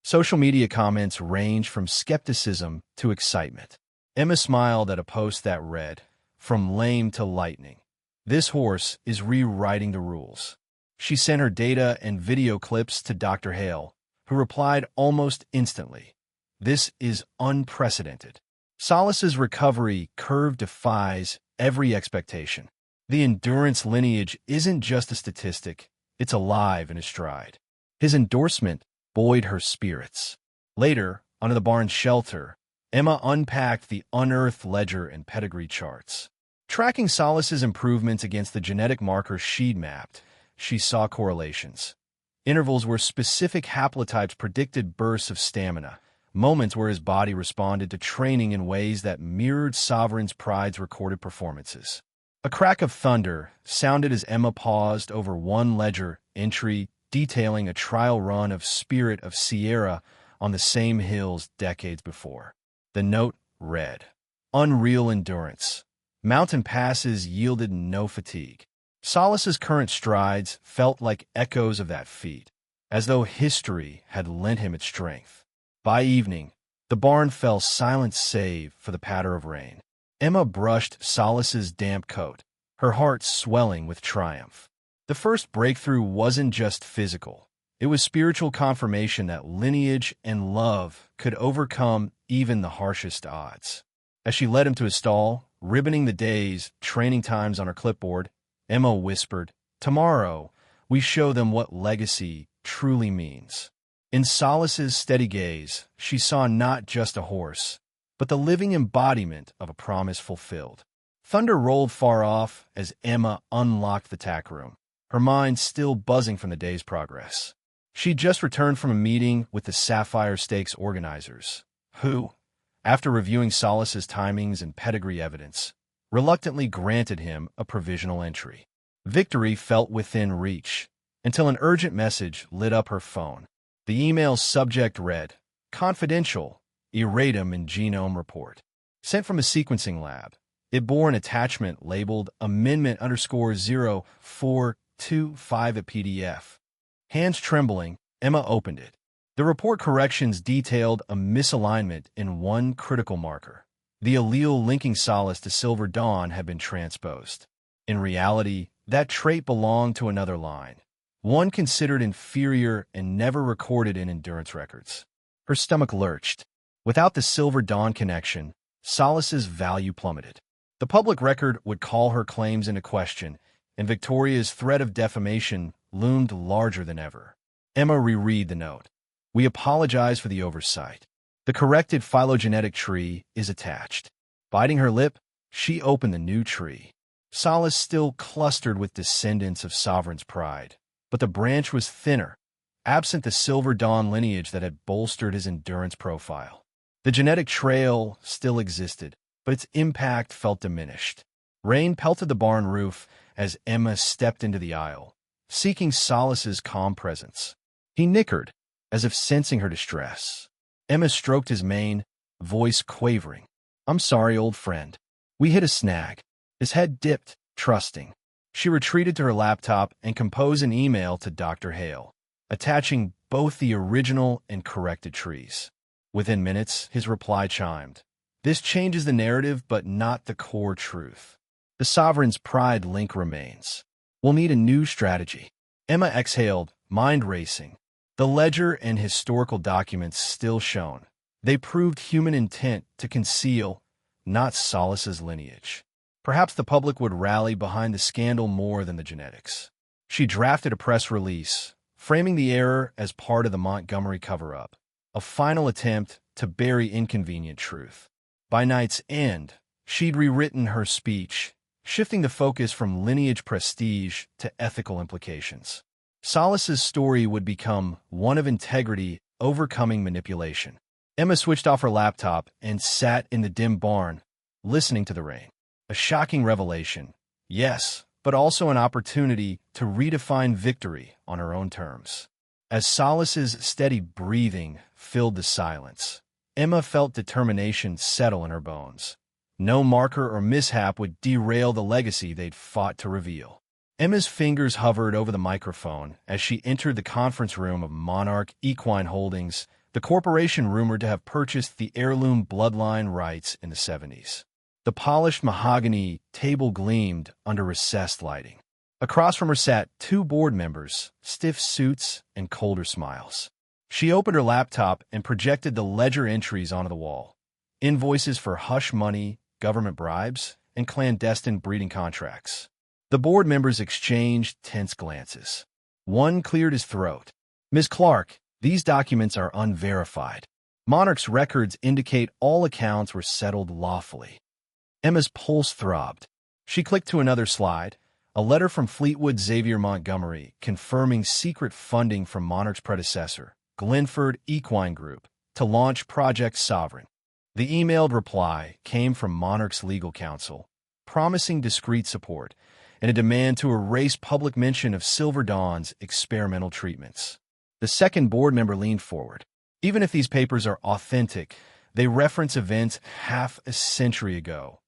Social media comments ranged from skepticism to excitement. Emma smiled at a post that read, "From lame to lightning. This horse is rewriting the rules." She sent her data and video clips to Dr. Hale, who replied almost instantly, "This is unprecedented." Solace's recovery curve defies every expectation. The endurance lineage isn't just a statistic, it's alive in his stride. His endorsement buoyed her spirits. Later, under the barn's shelter, Emma unpacked the unearthed ledger and pedigree charts. Tracking Solace's improvements against the genetic markers she'd mapped, she saw correlations. Intervals where specific haplotypes predicted bursts of stamina, moments where his body responded to training in ways that mirrored Sovereign's Pride's recorded performances. A crack of thunder sounded as Emma paused over one ledger entry detailing a trial run of Spirit of Sierra on the same hills decades before. The note read, "Unreal endurance. Mountain passes yielded no fatigue." Solace's current strides felt like echoes of that feat, as though history had lent him its strength. By evening, the barn fell silent save for the patter of rain. Emma brushed Solace's damp coat, her heart swelling with triumph. The first breakthrough wasn't just physical. It was spiritual confirmation that lineage and love could overcome even the harshest odds. As she led him to his stall, ribboning the day's training times on her clipboard, Emma whispered, "Tomorrow, we show them what legacy truly means." In Solace's steady gaze, she saw not just a horse, but the living embodiment of a promise fulfilled. Thunder rolled far off as Emma unlocked the tack room, her mind still buzzing from the day's progress. She'd just returned from a meeting with the Sapphire Stakes organizers, who, after reviewing Solace's timings and pedigree evidence, reluctantly granted him a provisional entry. Victory felt within reach, until an urgent message lit up her phone. The email's subject read, "Confidential, erratum in genome report." Sent from a sequencing lab, it bore an attachment labeled amendment_0425 at PDF. Hands trembling, Emma opened it. The report corrections detailed a misalignment in one critical marker. The allele linking Solace to Silver Dawn had been transposed. In reality, that trait belonged to another line, one considered inferior and never recorded in endurance records. Her stomach lurched. Without the Silver Dawn connection, Solace's value plummeted. The public record would call her claims into question, and Victoria's threat of defamation loomed larger than ever. Emma reread the note. We apologize for the oversight. The corrected phylogenetic tree is attached. Biting her lip, she opened the new tree. Solace still clustered with descendants of Sovereign's pride, but the branch was thinner, absent the Silver Dawn lineage that had bolstered his endurance profile. The genetic trail still existed, but its impact felt diminished. Rain pelted the barn roof as Emma stepped into the aisle, seeking Solace's calm presence. He nickered, as if sensing her distress. Emma stroked his mane, voice quavering. I'm sorry, old friend. We hit a snag. His head dipped, trusting. She retreated to her laptop and composed an email to Dr. Hale, attaching both the original and corrected trees. Within minutes, his reply chimed. This changes the narrative, but not the core truth. The Sovereign's pride link remains. We'll need a new strategy. Emma exhaled, mind racing. The ledger and historical documents still shown. They proved human intent to conceal, not Solace's lineage. Perhaps the public would rally behind the scandal more than the genetics. She drafted a press release, framing the error as part of the Montgomery cover-up, a final attempt to bury inconvenient truth. By night's end, she'd rewritten her speech, shifting the focus from lineage prestige to ethical implications. Solace's story would become one of integrity overcoming manipulation. Emma switched off her laptop and sat in the dim barn, listening to the rain. A shocking revelation, yes, but also an opportunity to redefine victory on her own terms. As Solace's steady breathing filled the silence, Emma felt determination settle in her bones. No marker or mishap would derail the legacy they'd fought to reveal. Emma's fingers hovered over the microphone as she entered the conference room of Monarch Equine Holdings, the corporation rumored to have purchased the heirloom Bloodline rights in the 70s. The polished mahogany table gleamed under recessed lighting. Across from her sat two board members, stiff suits and colder smiles. She opened her laptop and projected the ledger entries onto the wall. Invoices for hush money, government bribes, and clandestine breeding contracts. The board members exchanged tense glances. One cleared his throat. Ms. Clark, these documents are unverified. Monarch's records indicate all accounts were settled lawfully. Emma's pulse throbbed. She clicked to another slide, a letter from Fleetwood Xavier Montgomery confirming secret funding from Monarch's predecessor, Glenford Equine Group, to launch Project Sovereign. The emailed reply came from Monarch's legal counsel, promising discreet support and a demand to erase public mention of Silver Dawn's experimental treatments. The second board member leaned forward. Even if these papers are authentic, they reference events half a century ago,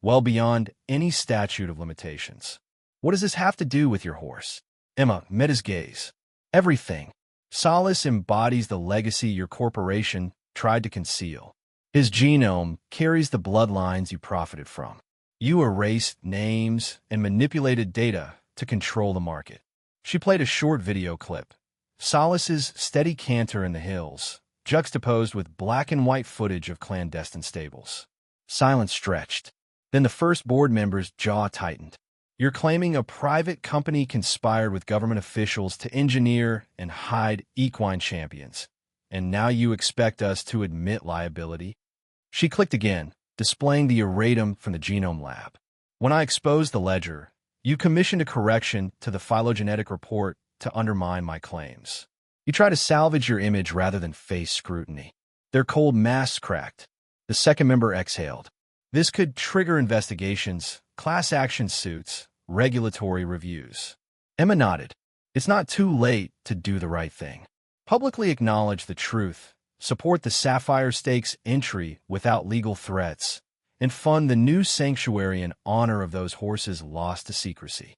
well beyond any statute of limitations. What does this have to do with your horse? Emma met his gaze. Everything. Solace embodies the legacy your corporation tried to conceal. His genome carries the bloodlines you profited from. You erased names and manipulated data to control the market. She played a short video clip. Solace's steady canter in the hills, juxtaposed with black and white footage of clandestine stables. Silence stretched. Then the first board member's jaw tightened. You're claiming a private company conspired with government officials to engineer and hide equine champions, and now you expect us to admit liability? She clicked again, displaying the erratum from the genome lab. When I exposed the ledger, you commissioned a correction to the phylogenetic report to undermine my claims. You try to salvage your image rather than face scrutiny. Their cold masks cracked. The second member exhaled. This could trigger investigations, class action suits, regulatory reviews. Emma nodded. It's not too late to do the right thing. Publicly acknowledge the truth, support the Sapphire Stakes entry without legal threats, and fund the new sanctuary in honor of those horses lost to secrecy.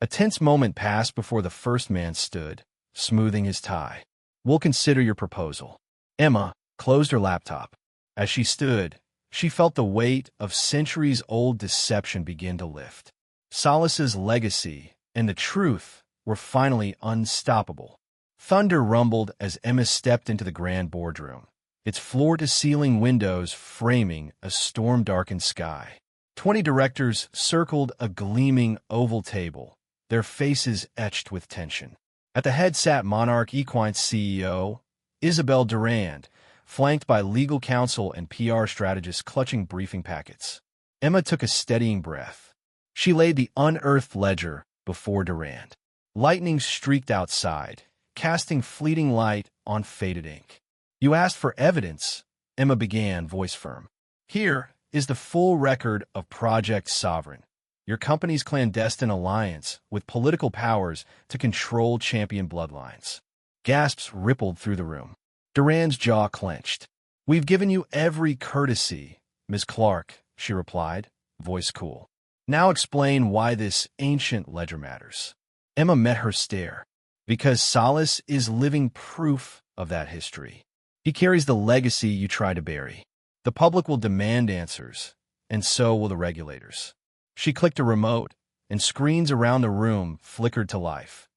A tense moment passed before the first man stood, smoothing his tie. We'll consider your proposal. Emma closed her laptop. As she stood, she felt the weight of centuries-old deception begin to lift. Solace's legacy and the truth were finally unstoppable. Thunder rumbled as Emma stepped into the grand boardroom, its floor-to-ceiling windows framing a storm-darkened sky. 20 directors circled a gleaming oval table, their faces etched with tension. At the head sat Monarch Equine's CEO, Isabel Durand, flanked by legal counsel and PR strategists clutching briefing packets. Emma took a steadying breath. She laid the unearthed ledger before Durand. Lightning streaked outside, casting fleeting light on faded ink. "You asked for evidence," Emma began, voice firm. "Here is the full record of Project Sovereign, your company's clandestine alliance with political powers to control champion bloodlines." Gasps rippled through the room. Durand's jaw clenched. "We've given you every courtesy, Ms. Clark," she replied, voice cool. "Now explain why this ancient ledger matters." Emma met her stare. "Because Salas is living proof of that history. He carries the legacy you try to bury. The public will demand answers, and so will the regulators." She clicked a remote, and screens around the room flickered to life.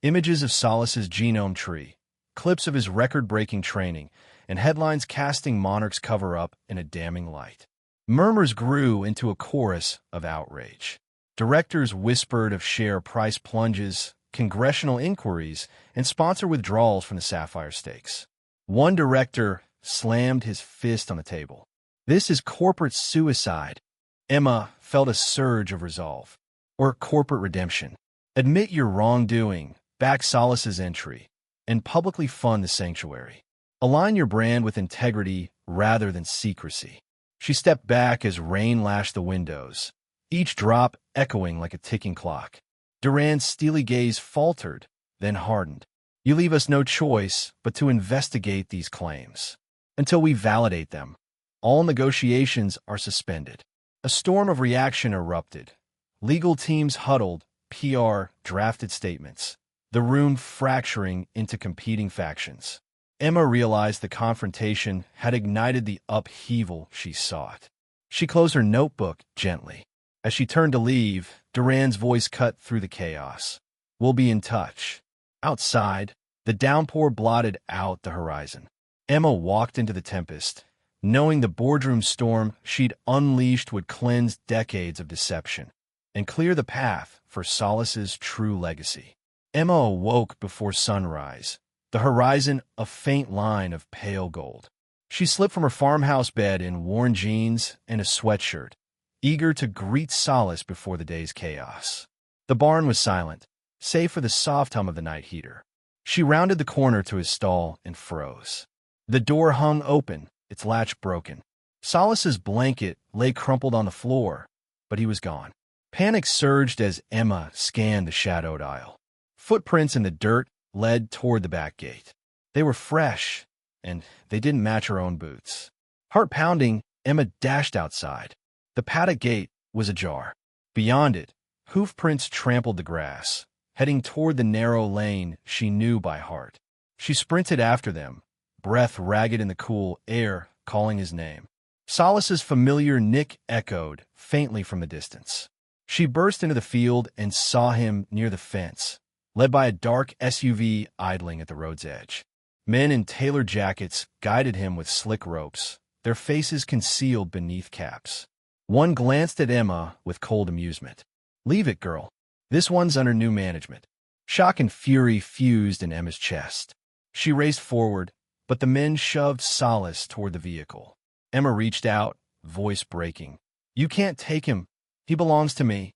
Images of Salas's genome tree, clips of his record-breaking training, and headlines casting Monarch's cover-up in a damning light. Murmurs grew into a chorus of outrage. Directors whispered of share price plunges, congressional inquiries, and sponsor withdrawals from the Sapphire stakes. One director slammed his fist on the table. "This is corporate suicide." Emma felt a surge of resolve. "Or corporate redemption. Admit your wrongdoing, back Salas's entry, and publicly fund the sanctuary. Align your brand with integrity rather than secrecy." She stepped back as rain lashed the windows, each drop echoing like a ticking clock. Durand's steely gaze faltered, then hardened. "You leave us no choice but to investigate these claims. Until we validate them, all negotiations are suspended." A storm of reaction erupted. Legal teams huddled, PR drafted statements, the room fracturing into competing factions. Emma realized the confrontation had ignited the upheaval she sought. She closed her notebook gently. As she turned to leave, Durand's voice cut through the chaos. "We'll be in touch." Outside, the downpour blotted out the horizon. Emma walked into the tempest, knowing the boardroom storm she'd unleashed would cleanse decades of deception and clear the path for Salas's true legacy. Emma awoke before sunrise, the horizon a faint line of pale gold. She slipped from her farmhouse bed in worn jeans and a sweatshirt, eager to greet Salas before the day's chaos. The barn was silent, save for the soft hum of the night heater. She rounded the corner to his stall and froze. The door hung open, its latch broken. Salas's blanket lay crumpled on the floor, but he was gone. Panic surged as Emma scanned the shadowed aisle. Footprints in the dirt led toward the back gate. They were fresh, and they didn't match her own boots. Heart pounding, Emma dashed outside. The paddock gate was ajar. Beyond it, hoof prints trampled the grass, heading toward the narrow lane she knew by heart. She sprinted after them, breath ragged in the cool air, calling his name. Salas's familiar nick echoed faintly from the distance. She burst into the field and saw him near the fence, led by a dark SUV idling at the road's edge. Men in tailored jackets guided him with slick ropes, their faces concealed beneath caps. One glanced at Emma with cold amusement. "Leave it, girl. This one's under new management." Shock and fury fused in Emma's chest. She raced forward, but the men shoved Salas toward the vehicle. Emma reached out, voice breaking. "You can't take him. He belongs to me."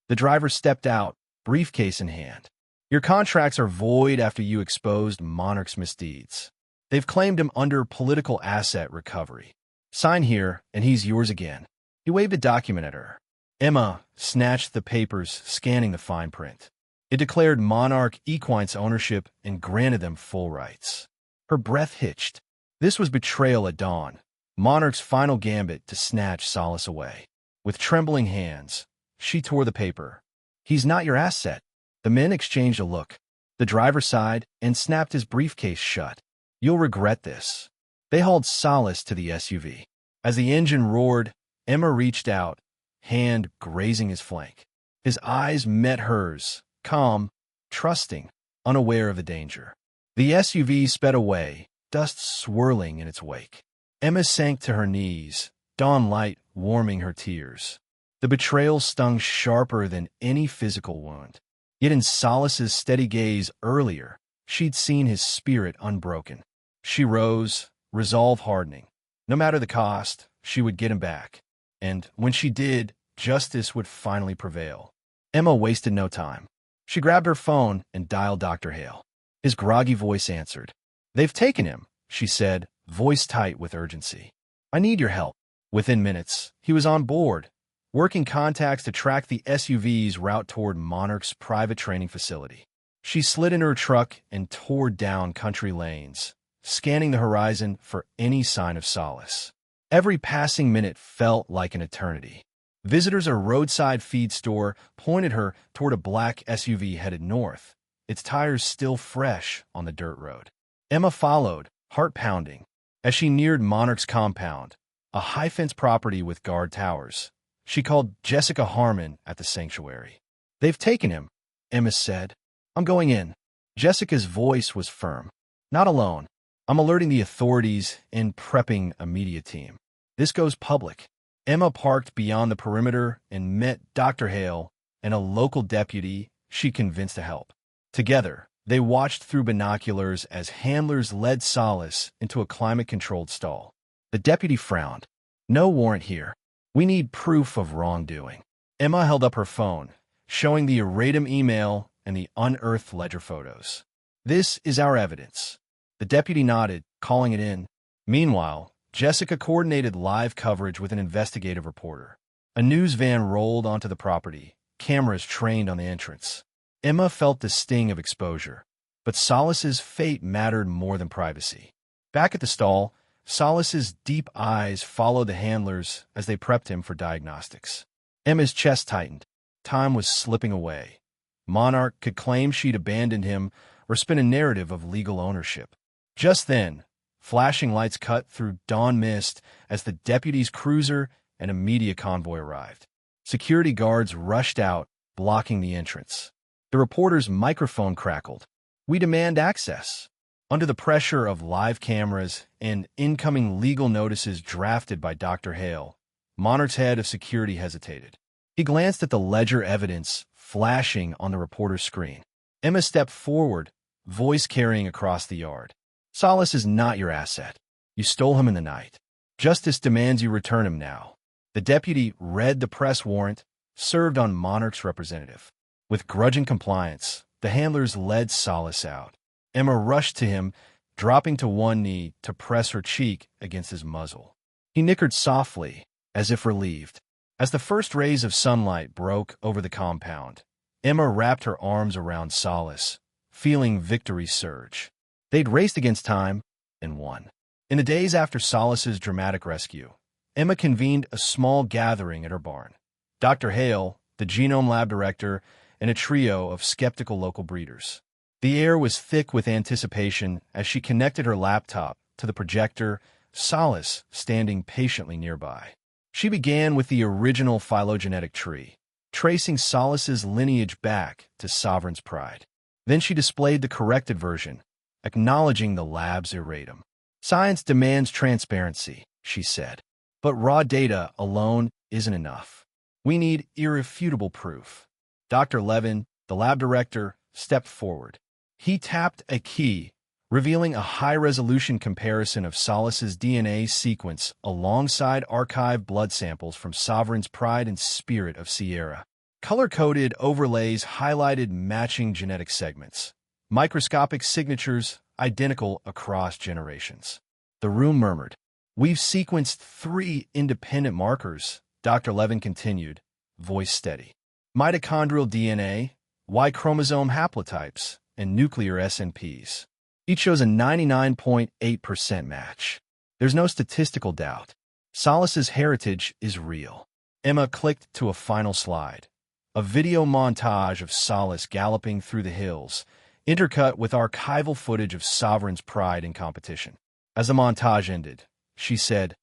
The driver stepped out, briefcase in hand. "Your contracts are void after you exposed Monarch's misdeeds. They've claimed him under political asset recovery. Sign here, and he's yours again." He waved a document at her. Emma snatched the papers, scanning the fine print. It declared Monarch Equine's ownership and granted them full rights. Her breath hitched. This was betrayal at dawn, Monarch's final gambit to snatch Salas away. With trembling hands, she tore the paper. "He's not your asset." The men exchanged a look. The driver sighed and snapped his briefcase shut. "You'll regret this." They hauled Salas to the SUV. As the engine roared, Emma reached out, hand grazing his flank. His eyes met hers, calm, trusting, unaware of the danger. The SUV sped away, dust swirling in its wake. Emma sank to her knees, dawn light warming her tears. The betrayal stung sharper than any physical wound. Yet in Solace's steady gaze earlier, she'd seen his spirit unbroken. She rose, resolve hardening. No matter the cost, she would get him back. And when she did, justice would finally prevail. Emma wasted no time. She grabbed her phone and dialed Dr. Hale. His groggy voice answered. "They've taken him," she said, voice tight with urgency. "I need your help." Within minutes, he was on board, working contacts to track the SUV's route toward Monarch's private training facility. She slid into her truck and tore down country lanes, scanning the horizon for any sign of Solace. Every passing minute felt like an eternity. Visitors at a roadside feed store pointed her toward a black SUV headed north, its tires still fresh on the dirt road. Emma followed, heart pounding. As she neared Monarch's compound, a high-fence property with guard towers, she called Jessica Harmon at the sanctuary. "They've taken him," Emma said. "I'm going in." Jessica's voice was firm. "Not alone. I'm alerting the authorities and prepping a media team. This goes public." Emma parked beyond the perimeter and met Dr. Hale and a local deputy she convinced to help. Together, they watched through binoculars as handlers led Solace into a climate-controlled stall. The deputy frowned. "No warrant here. We need proof of wrongdoing." Emma held up her phone, showing the erratum email and the unearthed ledger photos. "This is our evidence." The deputy nodded, calling it in. Meanwhile, Jessica coordinated live coverage with an investigative reporter. A news van rolled onto the property, cameras trained on the entrance. Emma felt the sting of exposure, but Solace's fate mattered more than privacy. Back at the stall, Solace's deep eyes followed the handlers as they prepped him for diagnostics. Emma's chest tightened. Time was slipping away. Monarch could claim she'd abandoned him or spin a narrative of legal ownership. Just then, flashing lights cut through dawn mist as the deputy's cruiser and a media convoy arrived. Security guards rushed out, blocking the entrance. The reporter's microphone crackled. "We demand access." Under the pressure of live cameras and incoming legal notices drafted by Dr. Hale, Monarch's head of security hesitated. He glanced at the ledger evidence flashing on the reporter's screen. Emma stepped forward, voice carrying across the yard. "Solace is not your asset. You stole him in the night. Justice demands you return him now." The deputy read the press warrant, served on Monarch's representative. With grudging compliance, the handlers led Solace out. Emma rushed to him, dropping to one knee to press her cheek against his muzzle. He nickered softly, as if relieved. As the first rays of sunlight broke over the compound, Emma wrapped her arms around Solace, feeling victory surge. They'd raced against time and won. In the days after Solace's dramatic rescue, Emma convened a small gathering at her barn. Dr. Hale, the genome lab director, and a trio of skeptical local breeders. The air was thick with anticipation as she connected her laptop to the projector, Solace standing patiently nearby. She began with the original phylogenetic tree, tracing Solace's lineage back to Sovereign's pride. Then she displayed the corrected version, acknowledging the lab's erratum. "Science demands transparency," she said, "but raw data alone isn't enough. We need irrefutable proof." Dr. Levin, the lab director, stepped forward. He tapped a key, revealing a high-resolution comparison of Solace's DNA sequence alongside archived blood samples from Sovereign's pride and spirit of Sierra. Color-coded overlays highlighted matching genetic segments, microscopic signatures identical across generations. The room murmured. "We've sequenced 3 independent markers," Dr. Levin continued, voice steady. "Mitochondrial DNA, Y chromosome haplotypes, and nuclear SNPs. Each shows a 99.8% match. There's no statistical doubt. Solace's heritage is real." Emma clicked to a final slide. A video montage of Solace galloping through the hills, intercut with archival footage of Sovereign's pride in competition. As the montage ended, she said,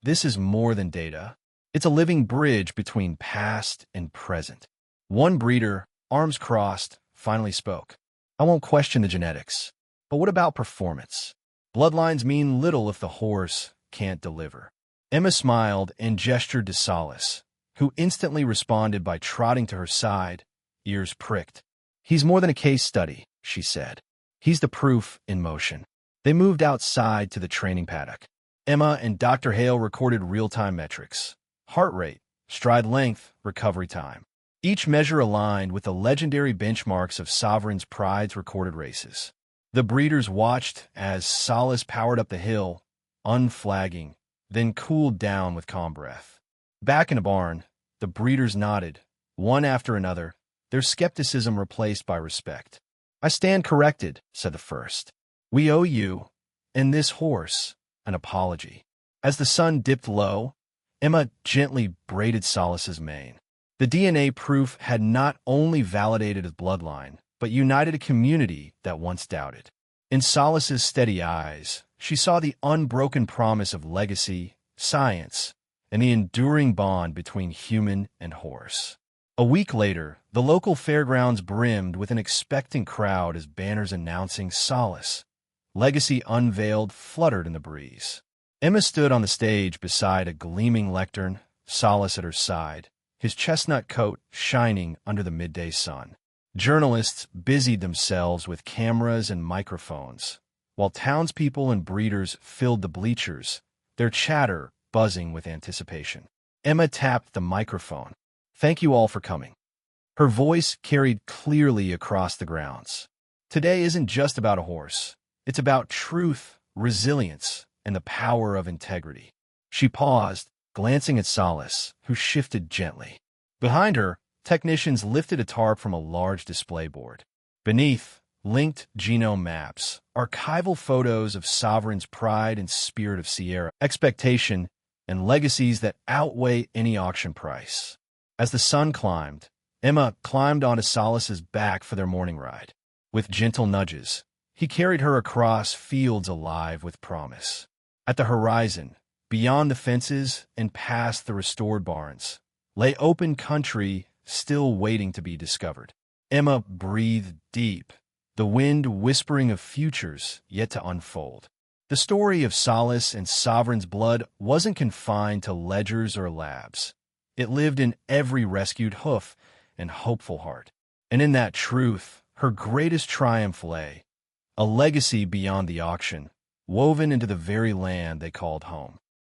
"This is more than data. It's a living bridge between past and present." One breeder, arms crossed, finally spoke. "I won't question the genetics. But what about performance? Bloodlines mean little if the horse can't deliver. Emma smiled and gestured to Solace, who instantly responded by trotting to her side, ears pricked. "He's more than a case study," she said. "He's the proof in motion." They moved outside to the training paddock. Emma and Dr. Hale recorded real-time metrics: heart rate, stride length, recovery time. Each measure aligned with the legendary benchmarks of Sovereign's Pride's recorded races. The breeders watched as Solace powered up the hill, unflagging, then cooled down with calm breath. Back in the barn, the breeders nodded, one after another, their skepticism replaced by respect. "I stand corrected," said the first. "We owe you, and this horse, an apology." As the sun dipped low, Emma gently braided Solace's mane. The DNA proof had not only validated his bloodline, but united a community that once doubted. In Solace's steady eyes, she saw the unbroken promise of legacy, science, and the enduring bond between human and horse. A week later, the local fairgrounds brimmed with an expectant crowd as banners announcing Solace, legacy unveiled, fluttered in the breeze. Emma stood on the stage beside a gleaming lectern, Solace at her side, his chestnut coat shining under the midday sun. Journalists busied themselves with cameras and microphones, while townspeople and breeders filled the bleachers, their chatter buzzing with anticipation. Emma tapped the microphone. "Thank you all for coming." Her voice carried clearly across the grounds. Today isn't just about a horse. It's about truth, resilience, and the power of integrity. She paused, glancing at Solace, who shifted gently. Behind her, technicians lifted a tarp from a large display board. Beneath, linked genome maps, archival photos of Sovereign's Pride and Spirit of Sierra, expectation, and legacies that outweigh any auction price. As the sun climbed, Emma climbed onto Solace's back for their morning ride. With gentle nudges, he carried her across fields alive with promise. At the horizon, beyond the fences and past the restored barns, lay open country still waiting to be discovered. Emma breathed deep, the wind whispering of futures yet to unfold. The story of Solace and Sovereign's blood wasn't confined to ledgers or labs. It lived in every rescued hoof and hopeful heart. And in that truth, her greatest triumph lay, a legacy beyond the auction, woven into the very land they called home.